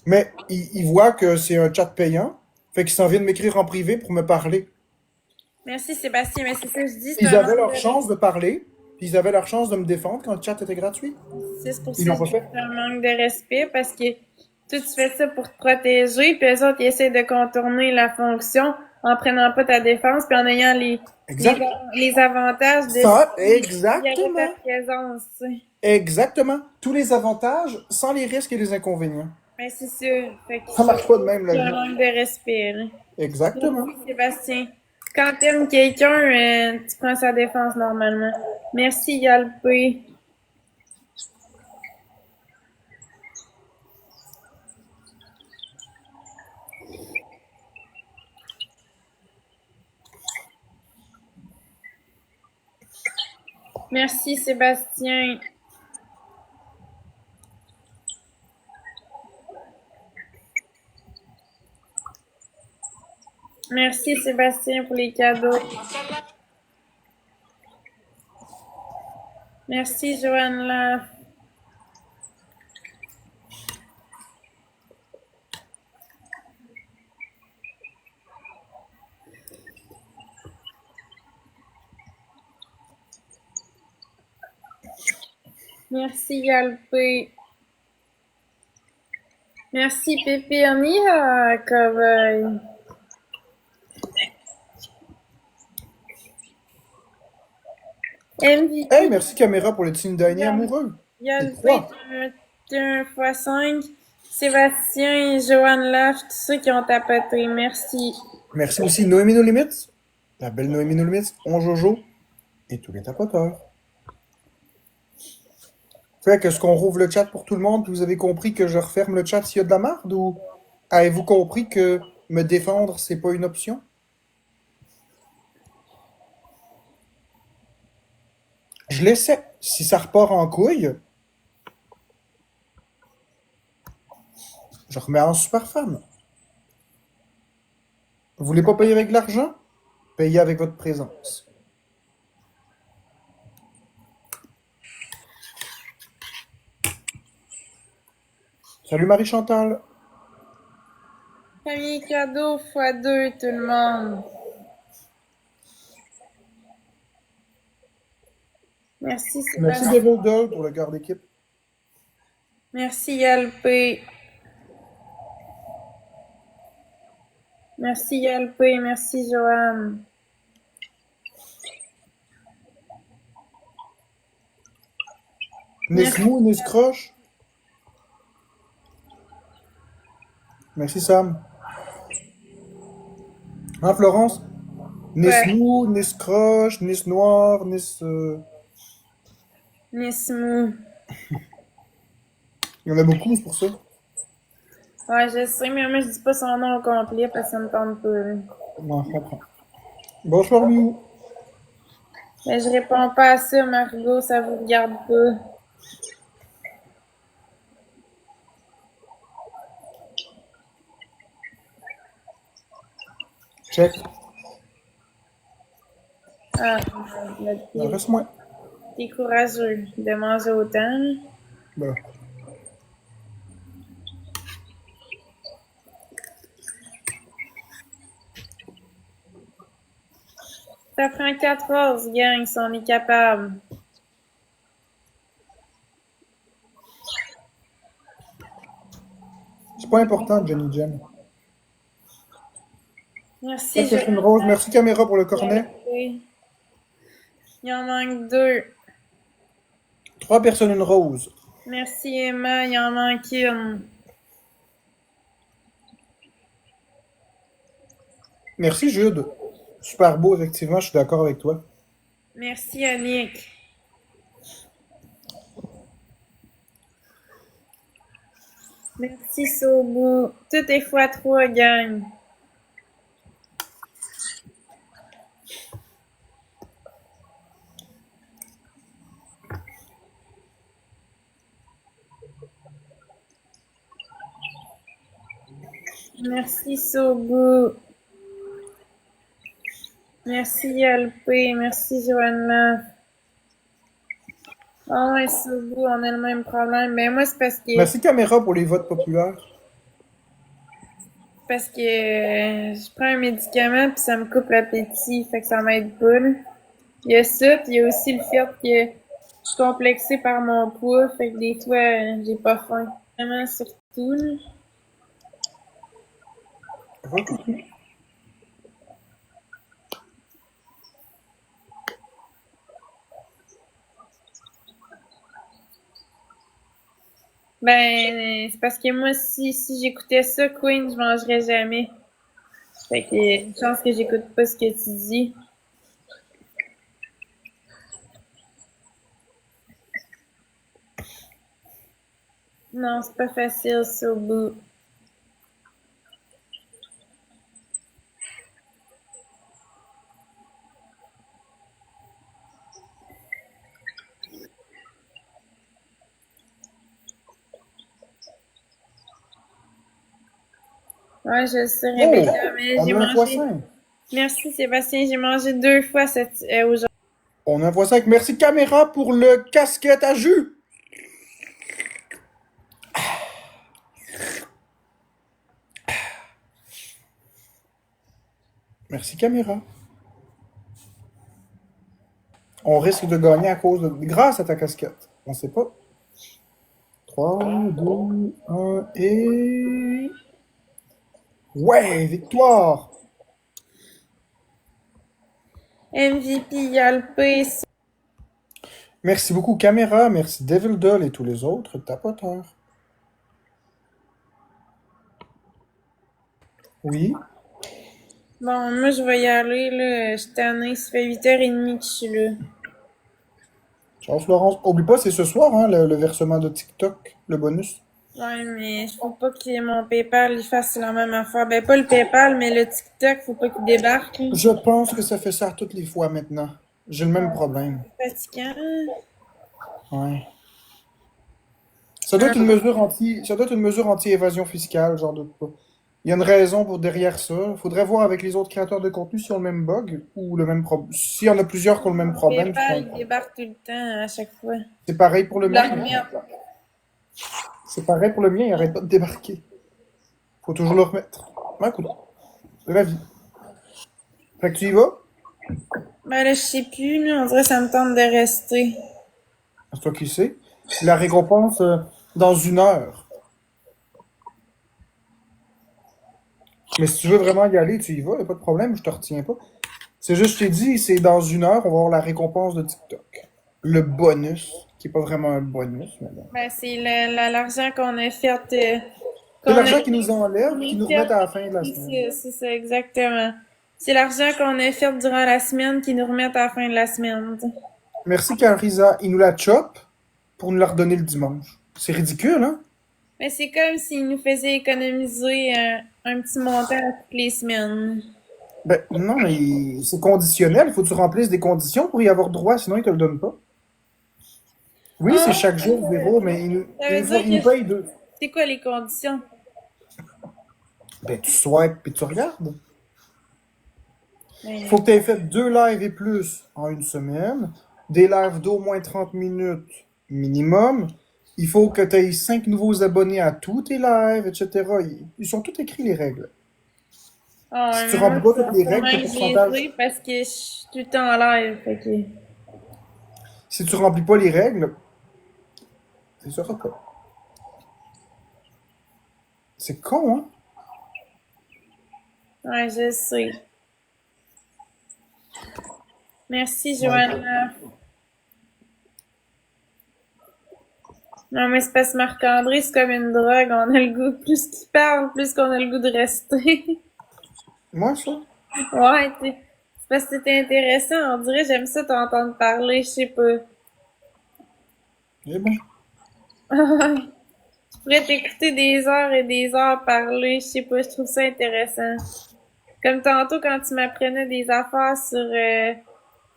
Mais ils voient que c'est un chat payant. Fait qu'ils s'en viennent m'écrire en privé pour me parler. Merci, Sébastien, mais c'est ça que je dis, c'est Ils un avaient manque leur de chance de parler, puis ils avaient leur chance de me défendre quand le chat était gratuit. respect. C'est pour Ils ça l'ont que pas je dis que fait. c'est un manque de respect parce que Tu fais ça pour te protéger, puis eux autres, ils essaient de contourner la fonction en prenant pas ta défense, puis en ayant Exact. les avantages de Ça, s'il y avait ta exactement. présence, tu sais. Exactement. Tous les avantages sans les risques et les inconvénients. Ben, c'est sûr. Fait que Ça marche pas de même, la c'est un vie. manque de respect, là. Exactement. Merci, Sébastien. Quand t'aimes quelqu'un, tu prends sa défense normalement. Merci, Yalpé. Merci, Sébastien. Merci, Sébastien, pour les cadeaux. Merci, Joanne Laff. Merci, Yalpé. Merci, Pépérni, Cowboy. MVP. Hey, merci caméra pour le team dernier amoureux. Yalpé, un x5. Sébastien et Joanne Laff, tous ceux qui ont tapoté. Merci. Merci aussi Noémie No Limits, la belle Noémie No Limits, On Jojo et tous les tapoteurs. Fait que, est-ce qu'on rouvre le chat pour tout le monde, puis vous avez compris que je referme le chat s'il y a de la merde, ou avez-vous compris que me défendre, c'est pas une option? Je l'essaie. Si ça repart en couille, je remets en super fan. Vous voulez pas payer avec de l'argent? Payez avec votre présence. Salut Marie-Chantal. Premier cadeau x2, tout le monde. Merci, Merci Sébastien. Devil Doll pour le garde d'équipe. Merci, Yalpé. Merci, Yalpé. Merci, Joanne. Nismou, Niscroche. Merci Sam. Hein Florence? Nismou, Niscroche, Nis Noir, Nis... Nismou. Il y en a beaucoup, c'est pour ça. Ouais, je sais, mais moi, je dis pas son nom au complet parce que ça me tente pas. Non, je comprends. Bonsoir Miou. Mais je réponds pas à ça, Margot, ça vous regarde pas. Check. Ah, Reste moins. t'es courageux de manger autant. Voilà. Ça prend 4 roses, gang, si on est capable. C'est pas important, Jenny Jen. Merci, Ça, c'est une rose. Merci caméra pour le cornet. Il en manque 2. 3 personnes, une rose. Merci, Emma, il en manque une. Merci Jude. Super beau, effectivement, je suis d'accord avec toi. Merci, Annick. Merci, Sobo. Tout est x3, gang. Merci, Sobo. Merci, Yalpé. Merci, Joanna. Ah ouais, Sobo, on a le même problème. Mais moi, c'est Merci caméra pour les votes populaires. parce que je prends un médicament puis ça me coupe l'appétit, fait que ça m'aide pas. Là. Il y a ça, puis il y a aussi le fait que je suis complexée par mon poids, fait que des fois, j'ai pas faim. Vraiment, surtout, là. Recoucou. Ben, c'est parce que moi, si j'écoutais ça, Queen, je mangerais jamais. Fait que, une chance que j'écoute pas ce que tu dis. Non, c'est pas facile, ça, au bout. Ouais, je sais, Oh! Rebecca, mais On j'ai a un mangé. x5. Merci, Sébastien, j'ai mangé 2 fois aujourd'hui. On a un x5. Merci caméra pour le casquette à jus. Merci caméra. On risque de gagner grâce à ta casquette. On sait pas. 3, 2, 1 et... Ouais, victoire! MVP, Yalpé, Merci beaucoup caméra, merci Devil Doll et tous les autres tapoteurs. Oui, bon, moi, je vais y aller, là. Je suis tannée, ça fait 8h30 que je suis là. ciao Florence. Oublie pas, c'est ce soir, hein, le versement de TikTok, le bonus. Ouais, mais faut pas que mon PayPal il fasse la même affaire. Ben, pas le PayPal, mais le TikTok, faut pas qu'il débarque, là. Je pense que ça fait ça toutes les fois maintenant. J'ai le même problème. C'est fatigant. Ouais. Ça doit être une mesure anti-évasion fiscale, j'en doute pas. Il y a une raison pour derrière ça. Faudrait voir avec les autres créateurs de contenu s'ils ont le même bug ou le même problème. S'il y en a plusieurs qui ont le même problème, je PayPal, il comprends. débarque tout le temps, à chaque fois. C'est pareil pour le La mien. Hein? remettre. C'est pareil pour le mien, il arrête pas de débarquer. Faut toujours le remettre. Un coup. C'est la vie. Fait que tu y vas? Ben là, je sais plus, là. On dirait que ça me tente de rester. C'est toi qui sais. La récompense dans 1 heure. Mais si tu veux vraiment y aller, tu y vas, y a pas de problème, je te retiens pas. C'est juste, je t'ai dit, c'est dans 1 heure, on va avoir la récompense de TikTok. Le bonus, qui est pas vraiment un bonus, mais bon. Ben, c'est l'argent qu'on a fait, C'est qu'on a l'argent qui nous enlève, qui fait, nous remet à la fin de la semaine. c'est ça, exactement. C'est l'argent qu'on a fait durant la semaine qui nous remet à la fin de la semaine. Merci Carisa, il nous la chope pour nous la redonner le dimanche. C'est ridicule, hein? Mais c'est comme s'il nous faisait économiser un petit montant toutes les semaines. Ben non, mais c'est conditionnel, il faut que tu remplisses des conditions pour y avoir droit, sinon ils te le donnent pas. Oui, c'est Ah, chaque jour zéro, mais ça veut dire ils nous que payent deux. c'est quoi les conditions? Ben tu swipes puis tu regardes. Ben, Faut que tu aies fait 2 lives et plus en une semaine, des lives d'au moins 30 minutes minimum. Il faut que tu aies 5 nouveaux abonnés à tous tes lives, etc. Ils sont tous écrits les règles. ah, Si tu moi, remplis pas toutes les sûrement règles, tes que je les pourcentages. ai parce que je suis tout le temps en live. Fait que... Si tu remplis pas les règles, c'est ça pas. C'est con, hein? Ouais, je sais. Merci, Ouais. Joanna. Non, mais c'est parce que Marc-André, c'est comme une drogue. On a le goût, plus qu'il parle, plus qu'on a le goût de rester. Moi, ça? Ouais, c'est parce que c'était intéressant. On dirait, j'aime ça t'entendre parler, je sais pas. Eh ben. Je pourrais t'écouter des heures et des heures parler, je sais pas, je trouve ça intéressant. Comme tantôt, quand tu m'apprenais des affaires sur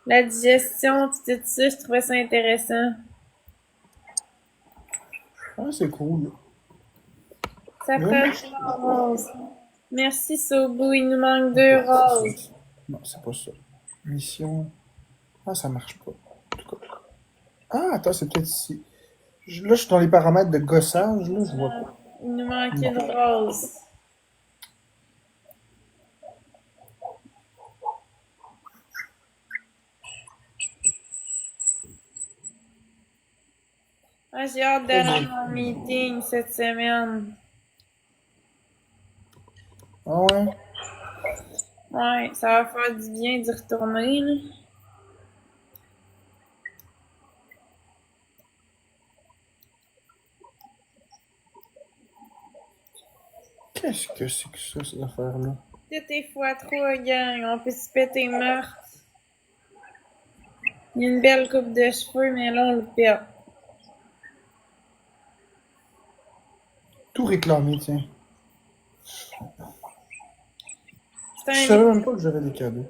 la digestion, tout ça, je trouvais ça intéressant. Ouais, c'est cool. Ça Mais prend moi, trois roses. Merci, Sobu, il nous manque 2 roses. non, c'est pas ça. Mission. Ah, ça marche pas. En tout cas. Ah, attends, c'est peut-être ici. Là, je suis dans les paramètres de gossage, là, je vois pas. Il nous manque Non. une rose. Ah, j'ai hâte d'aller à mon meeting cette semaine. Ah ouais? Ouais, ça va faire du bien d'y retourner, là. Qu'est-ce que c'est que ça, ces affaires-là? Tout est x3, gang. On peut se péter meurtre. Il y a une belle coupe de cheveux, mais là, on le perd. Tout réclamé, tiens. Je C'est savais même pas que j'avais des cadeaux.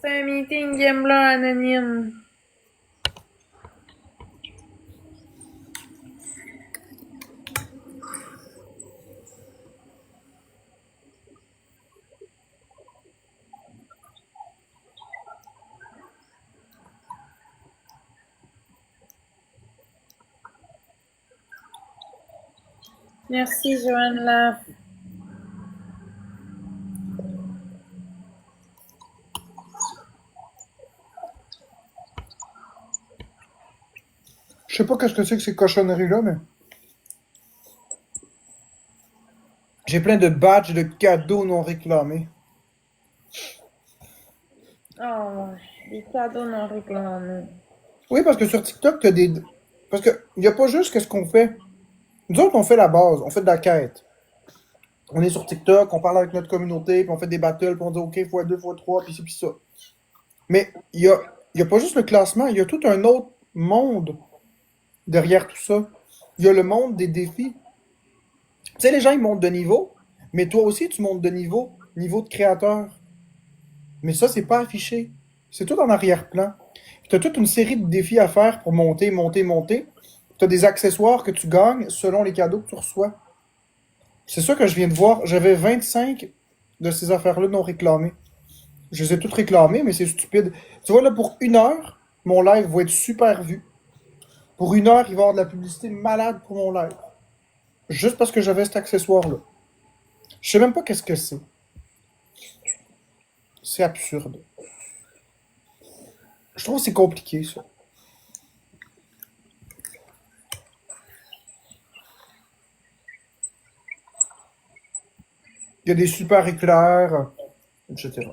un meeting Gambler anonyme. Merci, Joanne Laff. Je sais pas qu'est-ce que c'est que ces cochonneries-là, mais... J'ai plein de badges de cadeaux non réclamés. Oh, ouais. Des cadeaux non réclamés. Oui, parce que sur TikTok, t'as des... Parce que y a pas juste qu'est-ce qu'on fait. Nous autres, on fait la base, on fait de la quête. On est sur TikTok, on parle avec notre communauté, puis on fait des battles, puis on dit OK, x2, x3, puis ci, puis ça. Mais y a pas juste le classement, il y a tout un autre monde derrière tout ça. Il y a le monde des défis. Tu sais, les gens, ils montent de niveau, mais toi aussi, tu montes de niveau de créateur. Mais ça, c'est pas affiché. C'est tout en arrière-plan. Tu as toute une série de défis à faire pour monter, monter, monter. Tu as des accessoires que tu gagnes selon les cadeaux que tu reçois. C'est ça que je viens de voir. J'avais 25 de ces affaires-là non réclamées. Je les ai toutes réclamées, mais c'est stupide. Tu vois, là, pour 1 heure, mon live va être super vu. Pour 1 heure, il va y avoir de la publicité malade pour mon live. Juste parce que j'avais cet accessoire-là. Je sais même pas qu'est-ce que c'est. C'est absurde. Je trouve que c'est compliqué, ça. Il y a des super éclairs, etc.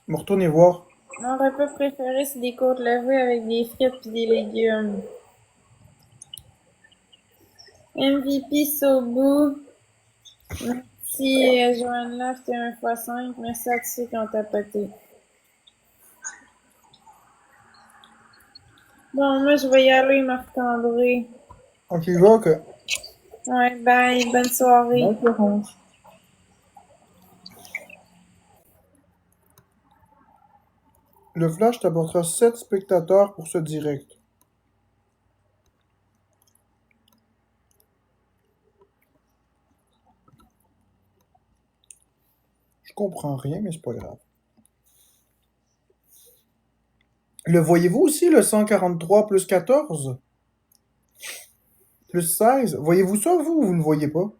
Me retourner voir. Mon repas préféré, c'est des côtes levées avec des frites et des légumes. MVP Sobu. Merci, Joanne Laff, t'es 1x5. Merci à tous ceux qui ont tapoté. Bon, moi, je vais y aller, Marc-André. Ok, je vois que... Ouais, bye, bonne soirée. Bonne Florence. Le Flash t'apportera 7 spectateurs pour ce direct. Je comprends rien, mais c'est pas grave. Le voyez-vous aussi, le 143 plus 14? Plus 16? Voyez-vous ça, vous, ou vous ne voyez pas?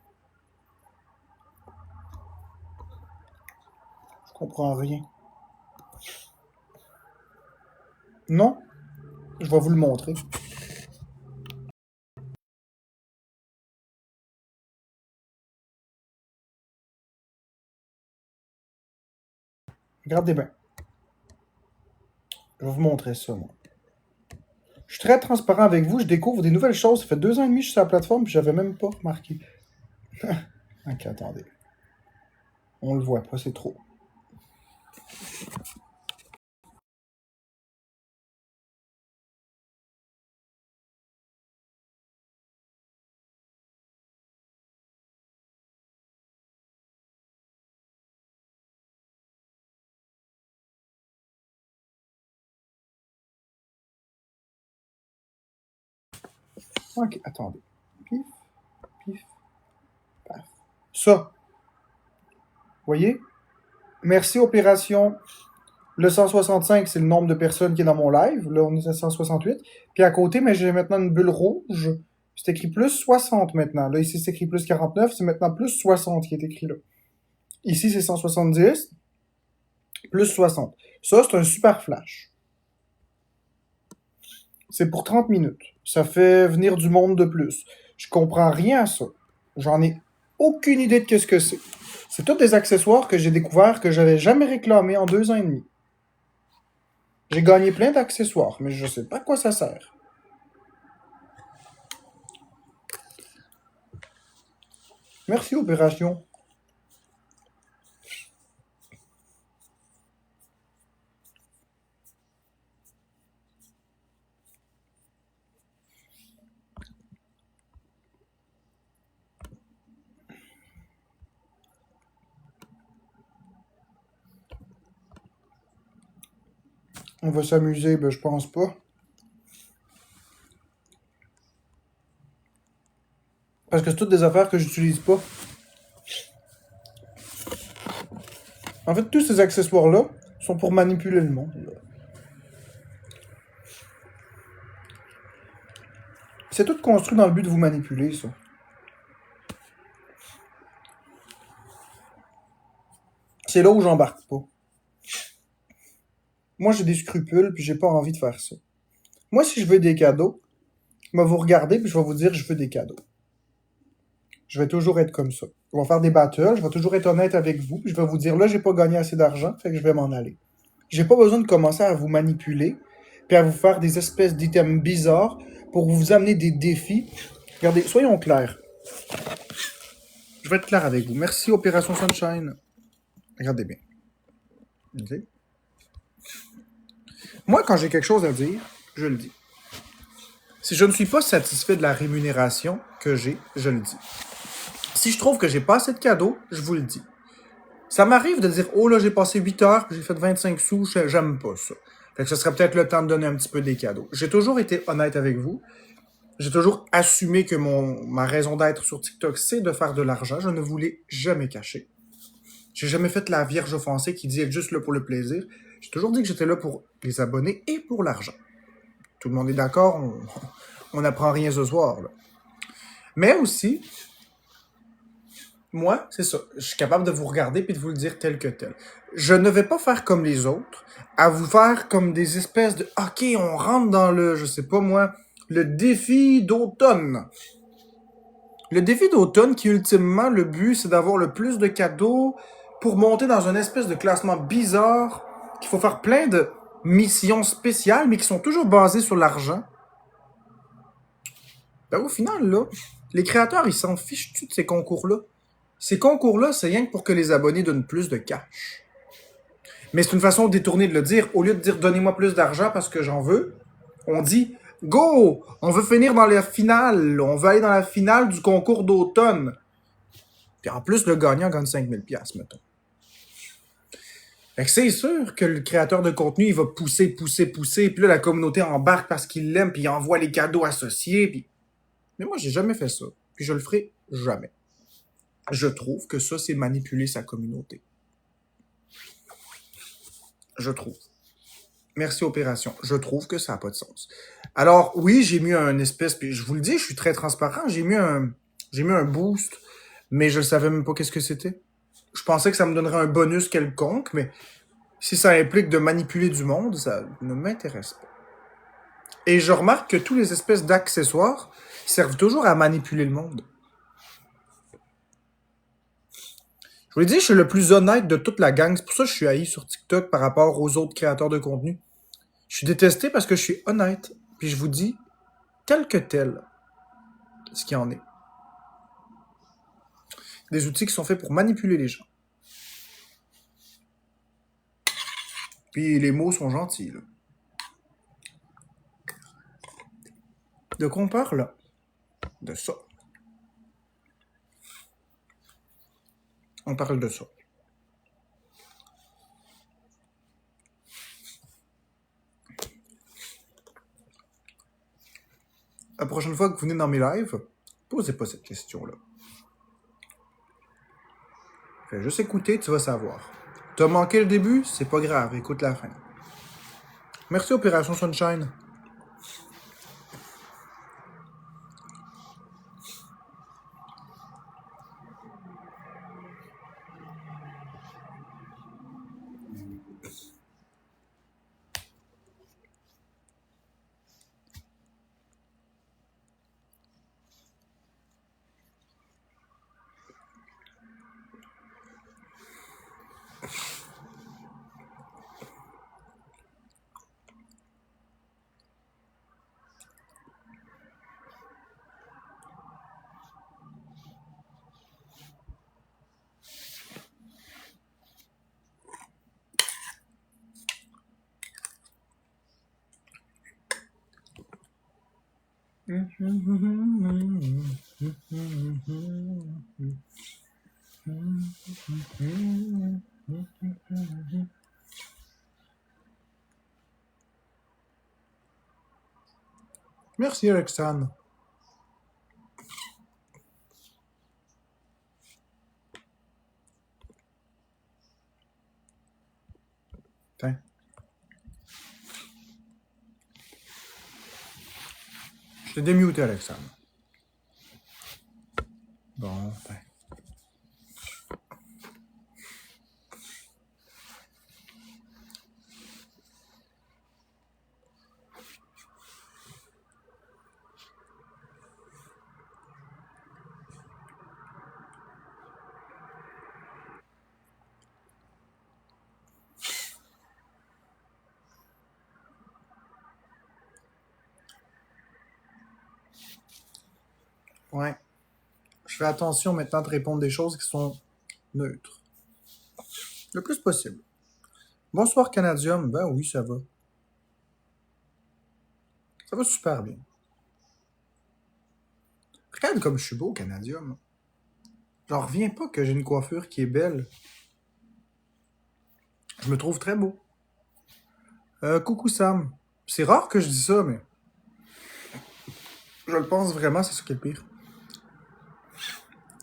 Je comprends rien. Non? Je vais vous le montrer. Regardez bien. Je vais vous montrer ça, moi. Je suis très transparent avec vous, je découvre des nouvelles choses. Ça fait 2 ans et demi que je suis sur la plateforme, puis j'avais même pas remarqué. Ok, attendez. On le voit pas, c'est trop. Ok, attendez. Pif, pif, paf. Ça. Voyez? Merci, opération. Le 165, c'est le nombre de personnes qui est dans mon live. Là, on est à 168. Puis à côté, mais j'ai maintenant une bulle rouge. C'est écrit plus 60 maintenant. Là, ici, c'est écrit plus 49. C'est maintenant plus 60 qui est écrit là. Ici, c'est 170. Plus 60. Ça, c'est un super flash. C'est pour 30 minutes. Ça fait venir du monde de plus. Je comprends rien à ça. J'en ai aucune idée de qu'est-ce que c'est. C'est tous des accessoires que j'ai découverts que j'avais jamais réclamés en 2 ans et demi. J'ai gagné plein d'accessoires, mais je sais pas à quoi ça sert. Merci, Opération. On va s'amuser, ben je pense pas. Parce que c'est toutes des affaires que j'utilise pas. En fait, tous ces accessoires-là sont pour manipuler le monde. C'est tout construit dans le but de vous manipuler, ça. C'est là où j'embarque pas. Moi, j'ai des scrupules, puis j'ai pas envie de faire ça. Moi, si je veux des cadeaux, je vais vous regarder, puis je vais vous dire je veux des cadeaux. Je vais toujours être comme ça. On va faire des battles, je vais toujours être honnête avec vous, puis je vais vous dire là, j'ai pas gagné assez d'argent, fait que je vais m'en aller. J'ai pas besoin de commencer à vous manipuler, puis à vous faire des espèces d'items bizarres pour vous amener des défis. Regardez, soyons clairs. Je vais être clair avec vous. Merci, Opération Sunshine. Regardez bien. OK? Moi, quand j'ai quelque chose à dire, je le dis. Si je ne suis pas satisfait de la rémunération que j'ai, je le dis. Si je trouve que j'ai pas assez de cadeaux, je vous le dis. Ça m'arrive de dire, oh là, j'ai passé 8 heures, puis j'ai fait 25 sous, j'aime pas ça. Fait que ce serait peut-être le temps de donner un petit peu des cadeaux. J'ai toujours été honnête avec vous. J'ai toujours assumé que ma raison d'être sur TikTok, c'est de faire de l'argent. Je ne vous l'ai jamais caché. J'ai jamais fait la vierge offensée qui dit être juste là pour le plaisir. J'ai toujours dit que j'étais là pour les abonnés et pour l'argent. Tout le monde est d'accord, on n'apprend rien ce soir, là. Mais aussi, moi, c'est ça. Je suis capable de vous regarder puis de vous le dire tel que tel. Je ne vais pas faire comme les autres, à vous faire comme des espèces de OK, on rentre dans le, je sais pas moi, le défi d'automne. Le défi d'automne qui, ultimement, le but, c'est d'avoir le plus de cadeaux pour monter dans une espèce de classement bizarre, qu'il faut faire plein de missions spéciales, mais qui sont toujours basées sur l'argent. Ben, au final, là, les créateurs, ils s'en fichent-tu de ces concours-là? Ces concours-là, c'est rien que pour que les abonnés donnent plus de cash. Mais c'est une façon détournée de le dire. Au lieu de dire donnez-moi plus d'argent parce que j'en veux, on dit go! On veut finir dans la finale. On veut aller dans la finale du concours d'automne. Puis en plus, le gagnant gagne 5000$, mettons. Fait que c'est sûr que le créateur de contenu, il va pousser. Puis là, la communauté embarque parce qu'il l'aime, puis il envoie les cadeaux associés. Puis... Mais moi, j'ai jamais fait ça. Puis je le ferai jamais. Je trouve que ça, c'est manipuler sa communauté. Je trouve. Merci, Opération. Je trouve que ça n'a pas de sens. Alors, oui, j'ai mis un espèce, puis je vous le dis, je suis très transparent, j'ai mis un boost, mais je ne savais même pas qu'est-ce que c'était. Je pensais que ça me donnerait un bonus quelconque, mais si ça implique de manipuler du monde, ça ne m'intéresse pas. Et je remarque que tous les espèces d'accessoires servent toujours à manipuler le monde. Je vous l'ai dit, je suis le plus honnête de toute la gang. C'est pour ça que je suis haï sur TikTok par rapport aux autres créateurs de contenu. Je suis détesté parce que je suis honnête. Puis je vous dis, tel que tel, ce qu'il en est. Des outils qui sont faits pour manipuler les gens. Puis les mots sont gentils, là. De quoi on parle? De ça. On parle de ça. La prochaine fois que vous venez dans mes lives, posez pas cette question-là. Fais juste écouter, tu vas savoir. T'as manqué le début? C'est pas grave, écoute la fin. Merci Opération Sunshine. Merci, Alexandre. Tiens. Je t'ai démuté, Alexandre. Bon, ben. Ouais. Je fais attention maintenant de répondre des choses qui sont neutres. Le plus possible. Bonsoir, Canadium. Ben oui, ça va. Ça va super bien. Regarde comme je suis beau, Canadium. J'en reviens pas que j'ai une coiffure qui est belle. Je me trouve très beau. Coucou Sam. C'est rare que je dis ça, mais je le pense vraiment, c'est ça qui est le pire.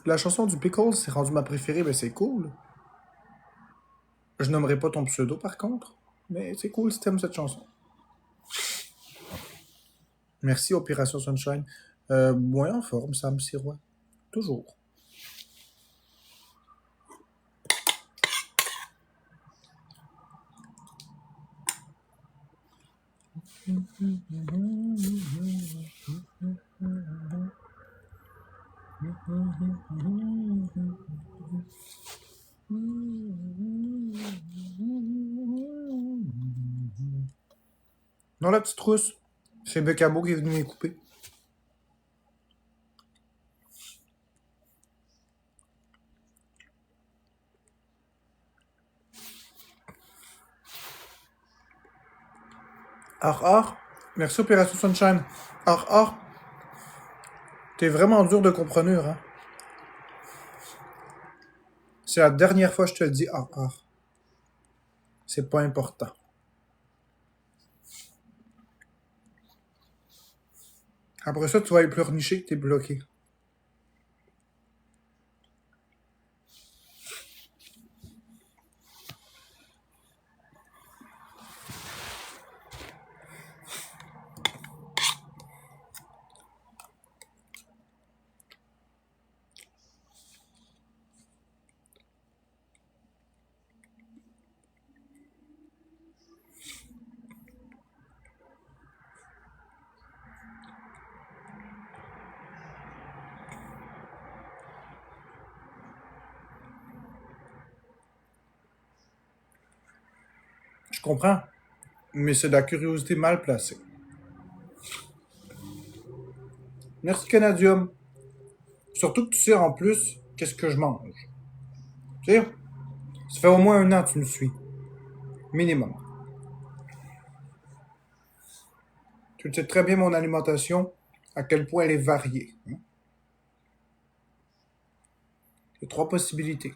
La chanson du Pickles s'est rendue ma préférée, ben c'est cool. Je nommerai pas ton pseudo par contre, mais c'est cool si t'aimes cette chanson. Merci Opération Sunshine. Moins en forme, Sam Sirois. Toujours. Non, la petite trousse. C'est Becabo qui est venu les couper. Merci Opération Sunshine. T'es vraiment dur de comprendre, hein. C'est la dernière fois que je te le dis, C'est pas important. Après ça, tu vas aller pleurnicher que t'es bloqué. Je comprends, mais c'est de la curiosité mal placée. Merci Canadium. Surtout que tu sais en plus qu'est-ce que je mange. Tu sais, ça fait au moins 1 an que tu me suis. Minimum. Tu sais très bien mon alimentation, à quel point elle est variée. Hein? Il y a 3 possibilités.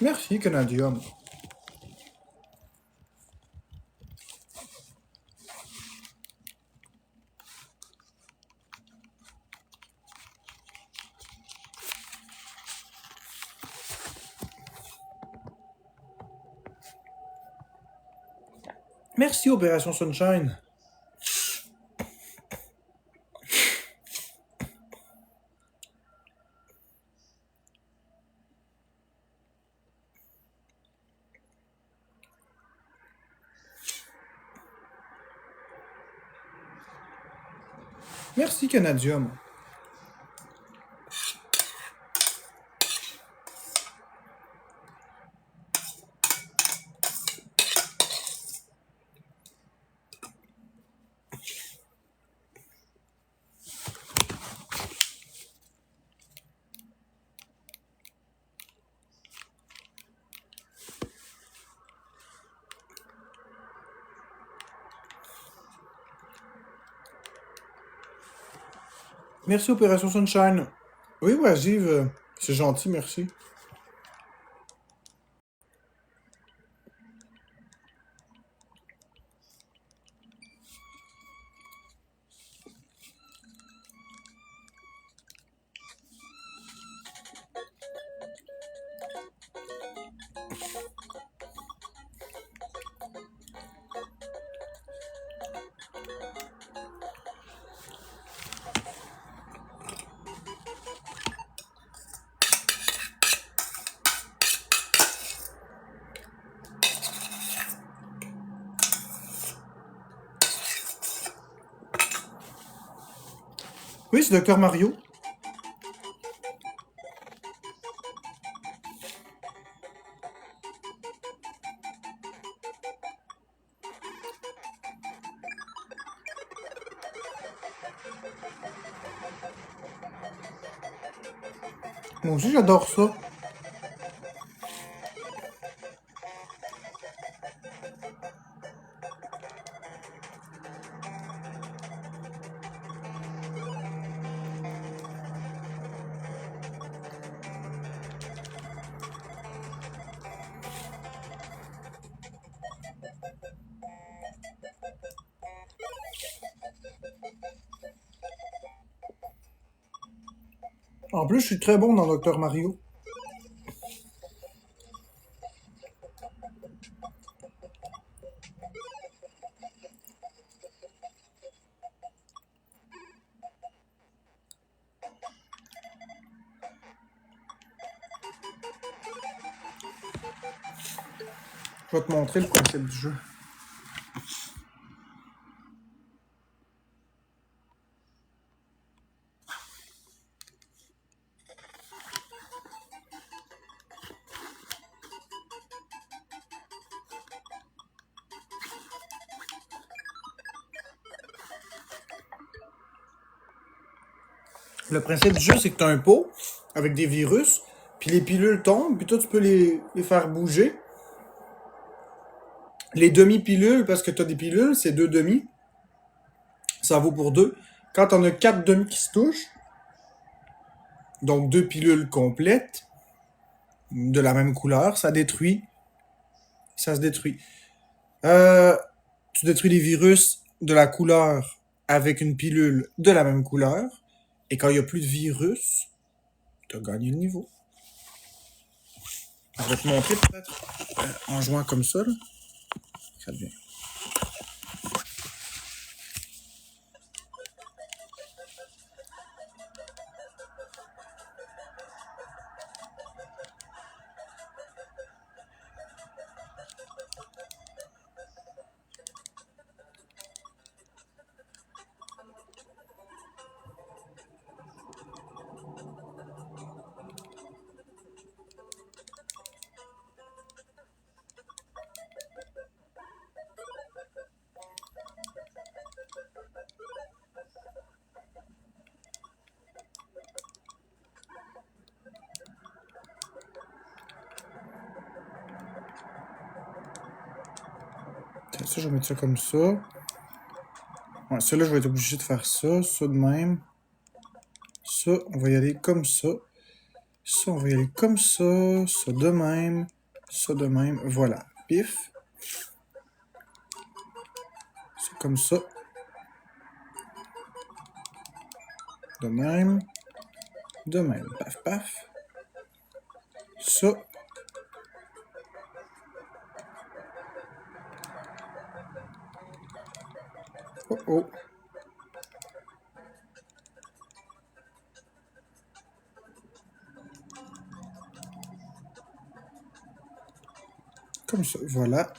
Merci, Canadium. Merci, Opération Sunshine. Merci, Canadium. Merci, Opération Sunshine. Oui, vas-y, c'est gentil, merci. Oui, c'est Docteur Mario. Moi aussi, j'adore ça. En plus, je suis très bon dans Docteur Mario. Je vais te montrer le concept du jeu. Le principe du jeu, c'est que tu as un pot avec des virus, puis les pilules tombent, puis toi, tu peux les faire bouger. Les demi-pilules, parce que tu as des pilules, c'est 2 demi. Ça vaut pour 2. Quand on a 4 demi qui se touchent, donc 2 pilules complètes, de la même couleur, ça détruit. Ça se détruit. Tu détruis les virus de la couleur avec une pilule de la même couleur. Et quand il n'y a plus de virus, tu as gagné le niveau. Je vais te montrer peut-être en jouant comme ça. Là. Ça devient. Ça, je vais mettre ça comme ça. Ouais, ça, là, je vais être obligé de faire ça, ça de même. Ça, on va y aller comme ça. Ça, on va y aller comme ça. Ça de même. Ça de même. Voilà. Pif. C'est comme ça. De même. De même. Paf, paf. Ça. Oh oh. Comme ça. Voilà.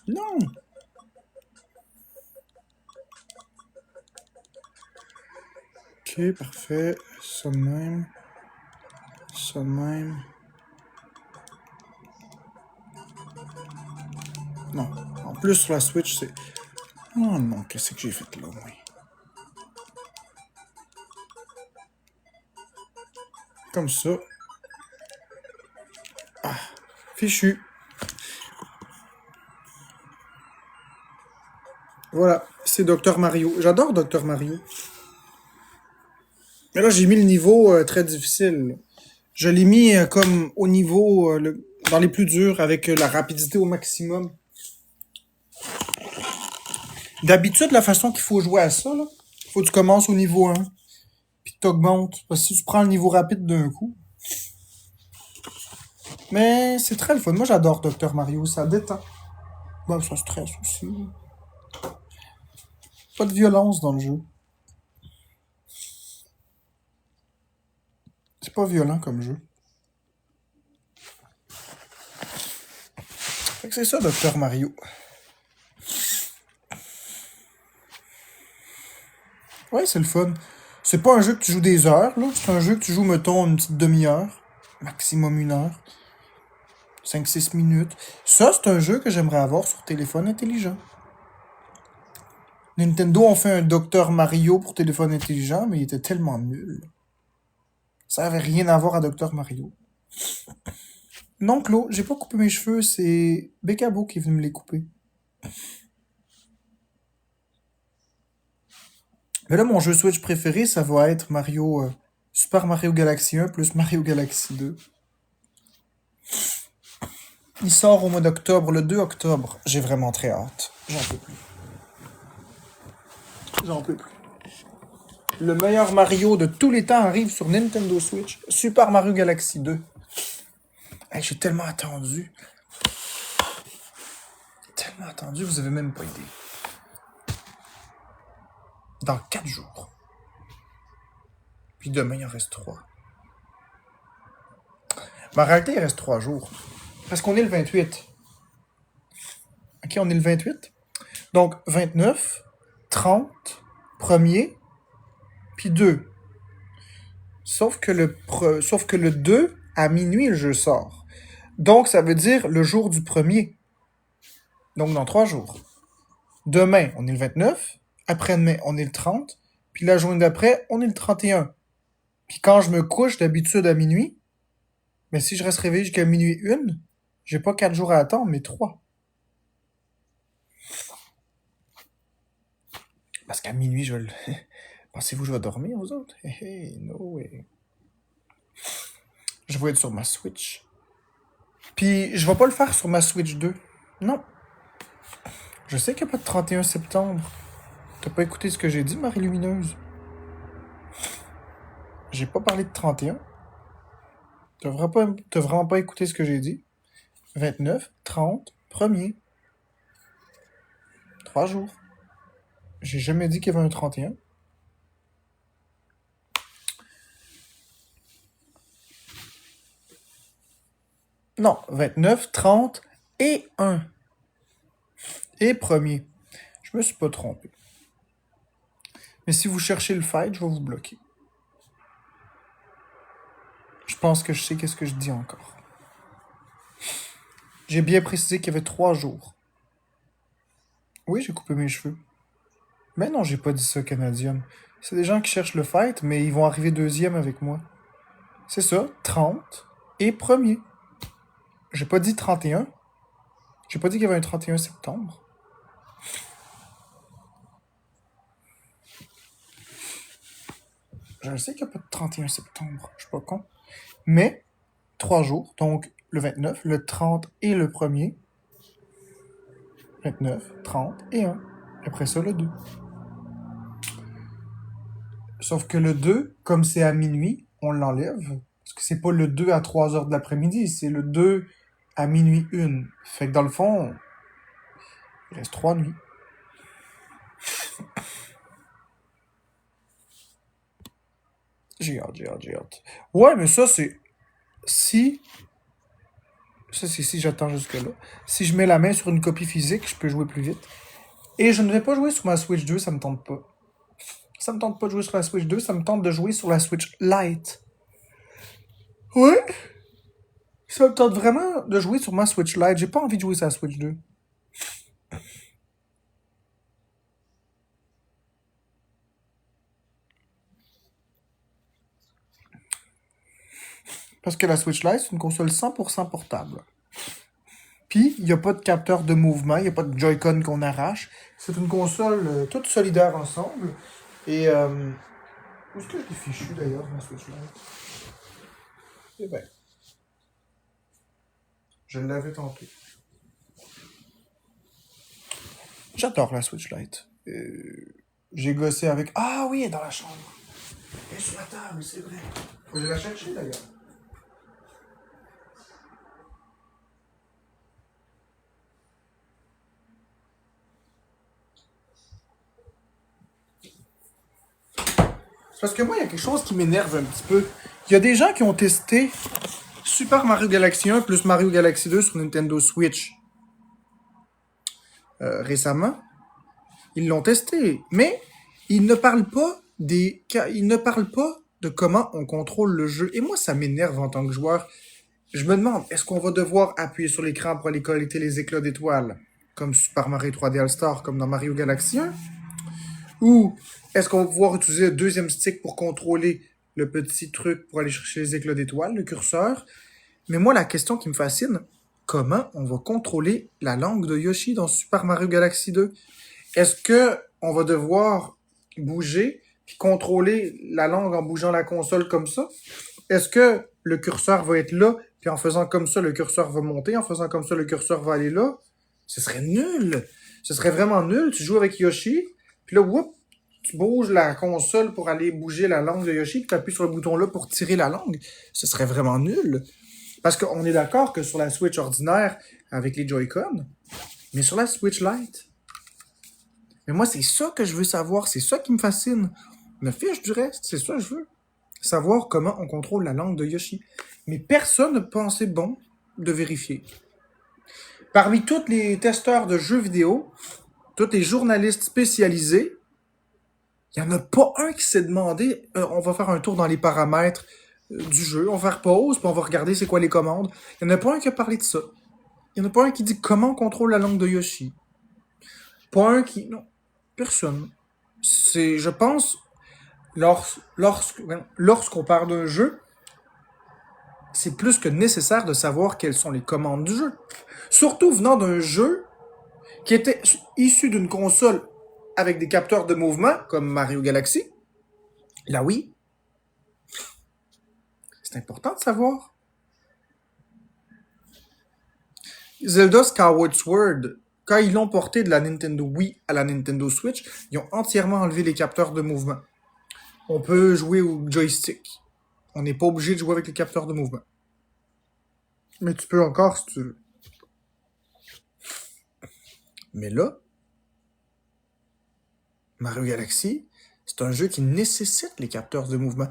Non! Ok, parfait. Ça de même. Ça de même. Non. En plus, sur la Switch, c'est... Oh non, qu'est-ce que j'ai fait là, moi? Comme ça. Ah, fichu. Voilà, c'est Dr Mario. J'adore Dr Mario. Mais là, j'ai mis le niveau très difficile. Je l'ai mis comme au niveau, dans les plus durs, avec la rapidité au maximum. D'habitude, la façon qu'il faut jouer à ça, là, faut que tu commences au niveau 1, puis que tu augmentes. Parce que si tu prends le niveau rapide d'un coup. Mais c'est très le fun. Moi, j'adore Dr Mario, ça détend. Bon, ça stresse aussi. Pas de violence dans le jeu. C'est pas violent comme jeu. Fait que c'est ça, Dr Mario. Ouais, c'est le fun. C'est pas un jeu que tu joues des heures, là. C'est un jeu que tu joues, mettons, une petite demi-heure. Maximum 1 heure. 5-6 minutes. Ça, c'est un jeu que j'aimerais avoir sur téléphone intelligent. Nintendo a fait un Dr Mario pour téléphone intelligent, mais il était tellement nul. Ça avait rien à voir à Dr Mario. Non, Claude, j'ai pas coupé mes cheveux, c'est Bécabo qui est venu me les couper. Mais là, mon jeu Switch préféré, ça va être Super Mario Galaxy 1 plus Mario Galaxy 2. Il sort au mois d'octobre, le 2 octobre. J'ai vraiment très hâte. J'en peux plus. J'en peux plus. Le meilleur Mario de tous les temps arrive sur Nintendo Switch. Super Mario Galaxy 2. Hey, j'ai tellement attendu. Tellement attendu, vous avez même pas idée. Dans 4 jours. Puis demain, il en reste 3. Mais en réalité, il reste 3 jours. Parce qu'on est le 28. Ok, on est le 28. Donc, 29, 30, 1er, puis 2. Sauf que le 2, à minuit, le jeu sort. Donc, ça veut dire le jour du 1er. Donc, dans 3 jours. Demain, on est le 29. Après-demain, on est le 30. Puis la journée d'après, on est le 31. Puis quand je me couche, d'habitude à minuit, mais si je reste réveillé jusqu'à minuit 1, j'ai pas 4 jours à attendre, mais 3. Parce qu'à minuit, je vais le... Pensez-vous que je vais dormir, vous autres? Hey, no way. Je vais être sur ma Switch. Puis, je vais pas le faire sur ma Switch 2. Non. Je sais qu'il n'y a pas de 31 septembre. T'as pas écouté ce que j'ai dit, Marie Lumineuse? J'ai pas parlé de 31. T'as vraiment pas écouté ce que j'ai dit. 29, 30, 1er. 3 jours. J'ai jamais dit qu'il y avait un 31. Non, 29, 30 et 1. Et 1er. Je me suis pas trompé. Mais si vous cherchez le fight, je vais vous bloquer. Je pense que je sais qu'est-ce que je dis encore. J'ai bien précisé qu'il y avait 3 jours. Oui, j'ai coupé mes cheveux. Mais non, j'ai pas dit ça, Canadienne. C'est des gens qui cherchent le fight, mais ils vont arriver deuxième avec moi. C'est ça, 30 et 1er. J'ai pas dit 31. J'ai pas dit qu'il y avait un 31 septembre. Je sais qu'il n'y a pas de 31 septembre, je suis pas con. Mais, 3 jours, donc le 29, le 30 et le 1er. 29, 30 et 1. Après ça, le 2. Sauf que le 2, comme c'est à minuit, on l'enlève. Parce que c'est pas le 2 à 3 heures de l'après-midi, c'est le 2 à minuit 1. Fait que dans le fond, il reste 3 nuits. J'ai hâte. Ouais, mais ça, c'est... Si... Ça, c'est si j'attends jusque-là. Si je mets la main sur une copie physique, je peux jouer plus vite. Et je ne vais pas jouer sur ma Switch 2, ça me tente pas. Ça me tente pas de jouer sur la Switch 2, ça me tente de jouer sur la Switch Lite. Ouais, ça me tente vraiment de jouer sur ma Switch Lite. J'ai pas envie de jouer sur la Switch 2. Parce que la Switch Lite, c'est une console 100% portable. Puis, il n'y a pas de capteur de mouvement, il n'y a pas de Joy-Con qu'on arrache. C'est une console toute solidaire ensemble. Et, où est-ce que je l'ai fichu d'ailleurs, ma Switch Lite? Eh ben, je l'avais tantôt. J'adore la Switch Lite. J'ai gossé avec... Ah oui, elle est dans la chambre. Elle est sur la table, c'est vrai. Faut que je la chercher d'ailleurs. C'est parce que moi, il y a quelque chose qui m'énerve un petit peu. Il y a des gens qui ont testé Super Mario Galaxy 1 plus Mario Galaxy 2 sur Nintendo Switch récemment. Ils l'ont testé, mais ils ne parlent pas de comment on contrôle le jeu. Et moi, ça m'énerve en tant que joueur. Je me demande, est-ce qu'on va devoir appuyer sur l'écran pour aller collecter les éclats d'étoiles, comme Super Mario 3D All-Star, comme dans Mario Galaxy 1? Ou est-ce qu'on va pouvoir utiliser le deuxième stick pour contrôler le petit truc pour aller chercher les éclats d'étoiles, le curseur? Mais moi, la question qui me fascine, comment on va contrôler la langue de Yoshi dans Super Mario Galaxy 2? Est-ce que on va devoir bouger puis contrôler la langue en bougeant la console comme ça? Est-ce que le curseur va être là, puis en faisant comme ça, le curseur va monter, en faisant comme ça, le curseur va aller là? Ce serait nul! Ce serait vraiment nul. Tu joues avec Yoshi, puis là, whoop, tu bouges la console pour aller bouger la langue de Yoshi, puis tu appuies sur le bouton là pour tirer la langue. Ce serait vraiment nul. Parce qu'on est d'accord que sur la Switch ordinaire, avec les Joy-Con, mais sur la Switch Lite, mais moi, c'est ça que je veux savoir, c'est ça qui me fascine. Me fiche du reste, c'est ça que je veux. Savoir comment on contrôle la langue de Yoshi. Mais personne ne pensait bon de vérifier. Parmi tous les testeurs de jeux vidéo, tous les journalistes spécialisés, il n'y en a pas un qui s'est demandé on va faire un tour dans les paramètres du jeu, on va faire pause, puis on va regarder c'est quoi les commandes. Il n'y en a pas un qui a parlé de ça. Il n'y en a pas un qui dit comment on contrôle la langue de Yoshi. Pas un qui... Non, personne. C'est, je pense, lorsqu'on parle d'un jeu, c'est plus que nécessaire de savoir quelles sont les commandes du jeu. Surtout venant d'un jeu qui était issu d'une console avec des capteurs de mouvement, comme Mario Galaxy. Là, oui. C'est important de savoir. Zelda Skyward Sword, quand ils l'ont porté de la Nintendo Wii à la Nintendo Switch, ils ont entièrement enlevé les capteurs de mouvement. On peut jouer au joystick. On n'est pas obligé de jouer avec les capteurs de mouvement. Mais tu peux encore si tu veux. Mais là, Mario Galaxy, c'est un jeu qui nécessite les capteurs de mouvement.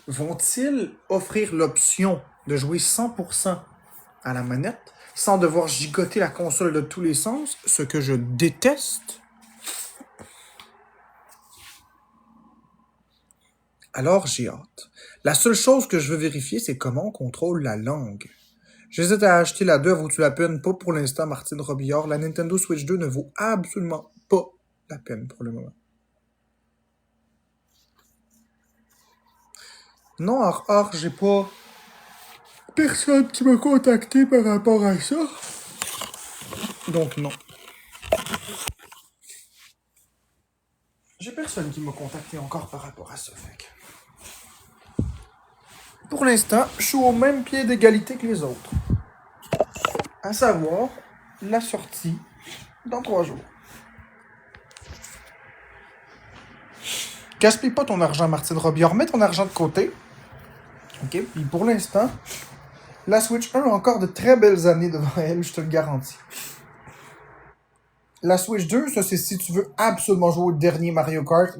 Vont-ils offrir l'option de jouer 100% à la manette sans devoir gigoter la console de tous les sens, ce que je déteste? Alors j'ai hâte. La seule chose que je veux vérifier, c'est comment on contrôle la langue. J'hésite à acheter la 2, elle vaut-tu la peine? Pas pour l'instant, Martine Robillard. La Nintendo Switch 2 ne vaut absolument pas la peine pour le moment. Non, j'ai pas personne qui m'a contacté par rapport à ça. Donc non. J'ai personne qui m'a contacté encore par rapport à ça, fait que... Pour l'instant, je suis au même pied d'égalité que les autres. À savoir, la sortie dans 3 jours. Gaspille pas ton argent, Martine Robier. Remets ton argent de côté. OK? Puis pour l'instant, la Switch 1 a encore de très belles années devant elle, je te le garantis. La Switch 2, ça c'est si tu veux absolument jouer au dernier Mario Kart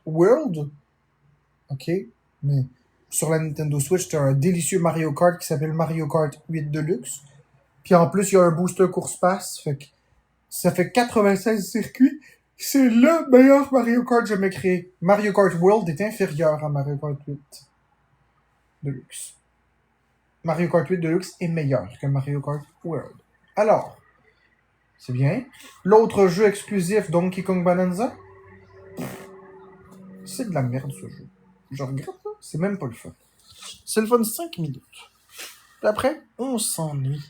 World. OK? Mais sur la Nintendo Switch, tu as un délicieux Mario Kart qui s'appelle Mario Kart 8 Deluxe. Puis en plus, il y a un booster course-pass. Fait que ça fait 96 circuits. C'est le meilleur Mario Kart jamais créé. Mario Kart World est inférieur à Mario Kart 8 Deluxe. Mario Kart 8 Deluxe est meilleur que Mario Kart World. Alors, c'est bien. L'autre jeu exclusif, Donkey Kong Bonanza, c'est de la merde ce jeu. Je regrette, là. C'est même pas le fun. C'est le fun 5 minutes. Puis après, on s'ennuie.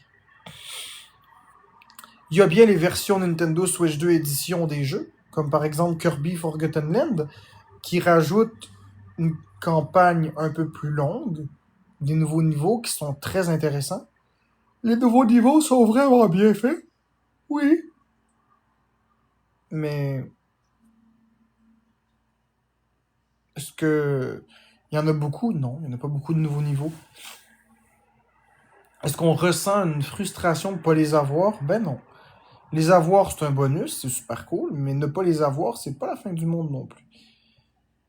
Il y a bien les versions Nintendo Switch 2 édition des jeux, comme par exemple Kirby Forgotten Land, qui rajoute une campagne un peu plus longue, des nouveaux niveaux qui sont très intéressants. Les nouveaux niveaux sont vraiment bien faits. Oui. Mais est-ce que il y en a beaucoup? Non, il n'y en a pas beaucoup de nouveaux niveaux. Est-ce qu'on ressent une frustration de ne pas les avoir? Ben non. Les avoir, c'est un bonus, c'est super cool, mais ne pas les avoir, c'est pas la fin du monde non plus.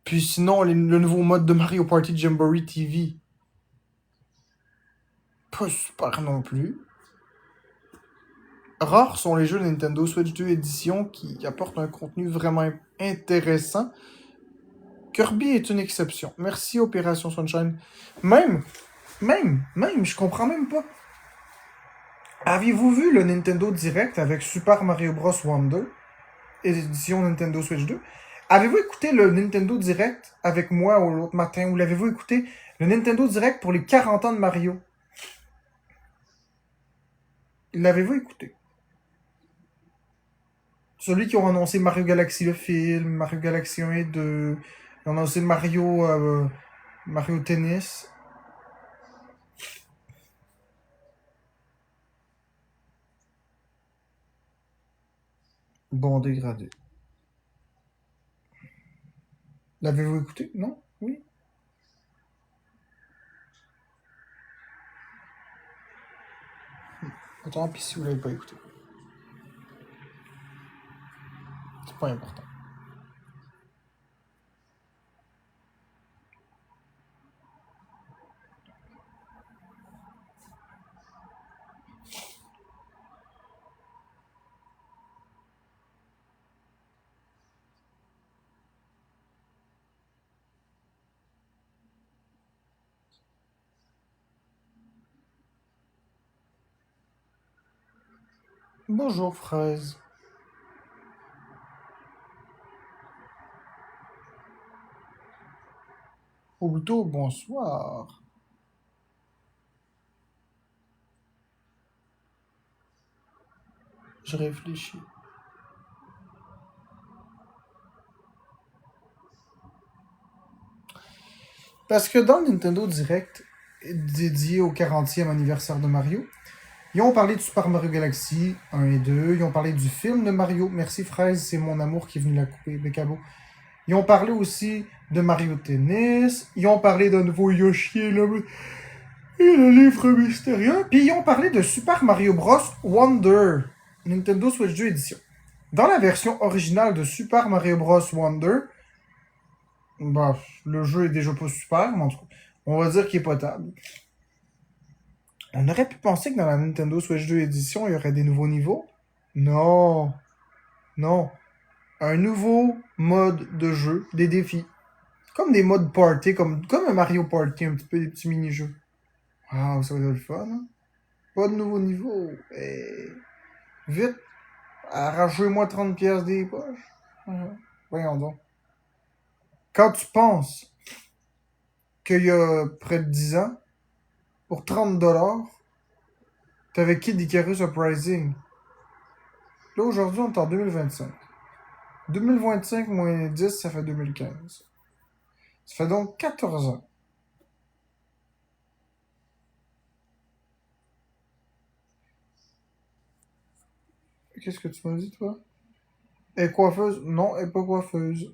Puis sinon, le nouveau mode de Mario Party Jamboree TV, pas super non plus. Rares sont les jeux Nintendo Switch 2 édition qui apportent un contenu vraiment intéressant. Kirby est une exception. Merci Opération Sunshine. Même, je comprends même pas. Avez-vous vu le Nintendo Direct avec Super Mario Bros. Wonder, édition Nintendo Switch 2? Avez-vous écouté le Nintendo Direct avec moi l'autre matin? Ou l'avez-vous écouté le Nintendo Direct pour les 40 ans de Mario? L'avez-vous écouté? Celui qui ont annoncé Mario Galaxy le film, Mario Galaxy 1 et 2, ils ont annoncé Mario Tennis. Bon dégradé. L'avez-vous écouté? Non? Oui? Tant pis si vous l'avez pas écouté. C'est pas important. Bonjour fraise. Ou plutôt bonsoir. Je réfléchis. Parce que dans le Nintendo Direct, dédié au 40e anniversaire de Mario, ils ont parlé de Super Mario Galaxy 1 et 2, ils ont parlé du film de Mario. Merci Fraise, c'est mon amour qui est venu la couper, Bécabo. Ils ont parlé aussi de Mario Tennis, ils ont parlé d'un nouveau Yoshi et le livre mystérieux, puis ils ont parlé de Super Mario Bros. Wonder, Nintendo Switch 2 édition. Dans la version originale de Super Mario Bros. Wonder, bah, le jeu est déjà pas super, mais en tout cas, on va dire qu'il est potable. On aurait pu penser que dans la Nintendo Switch 2 édition, il y aurait des nouveaux niveaux. Non. Non. Un nouveau mode de jeu, des défis. Comme des modes party, comme un Mario Party, un petit peu des petits mini-jeux. Ah, ça va être le fun, hein? Pas de nouveau niveau. Vite, arrachez-moi 30 pièces des poches. Voyons donc. Quand tu penses qu'il y a près de 10 ans, pour 30$, t'avais Kid Icarus Uprising. Là, aujourd'hui, on est en 2025. 2025 moins 10, ça fait 2015. Ça fait donc 14 ans. Qu'est-ce que tu m'as dit, toi? Elle est coiffeuse? Non, elle est pas coiffeuse.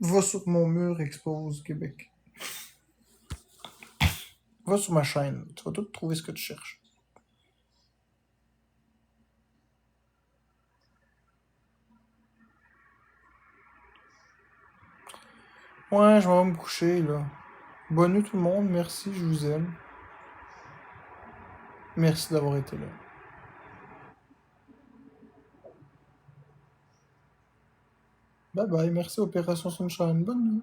Va sur mon mur, expose Québec. Va sur ma chaîne. Tu vas tout trouver ce que tu cherches. Ouais, je vais me coucher, là. Bonne nuit tout le monde. Merci, je vous aime. Merci d'avoir été là. Bye bye. Merci Opération Sunshine. Bonne nuit.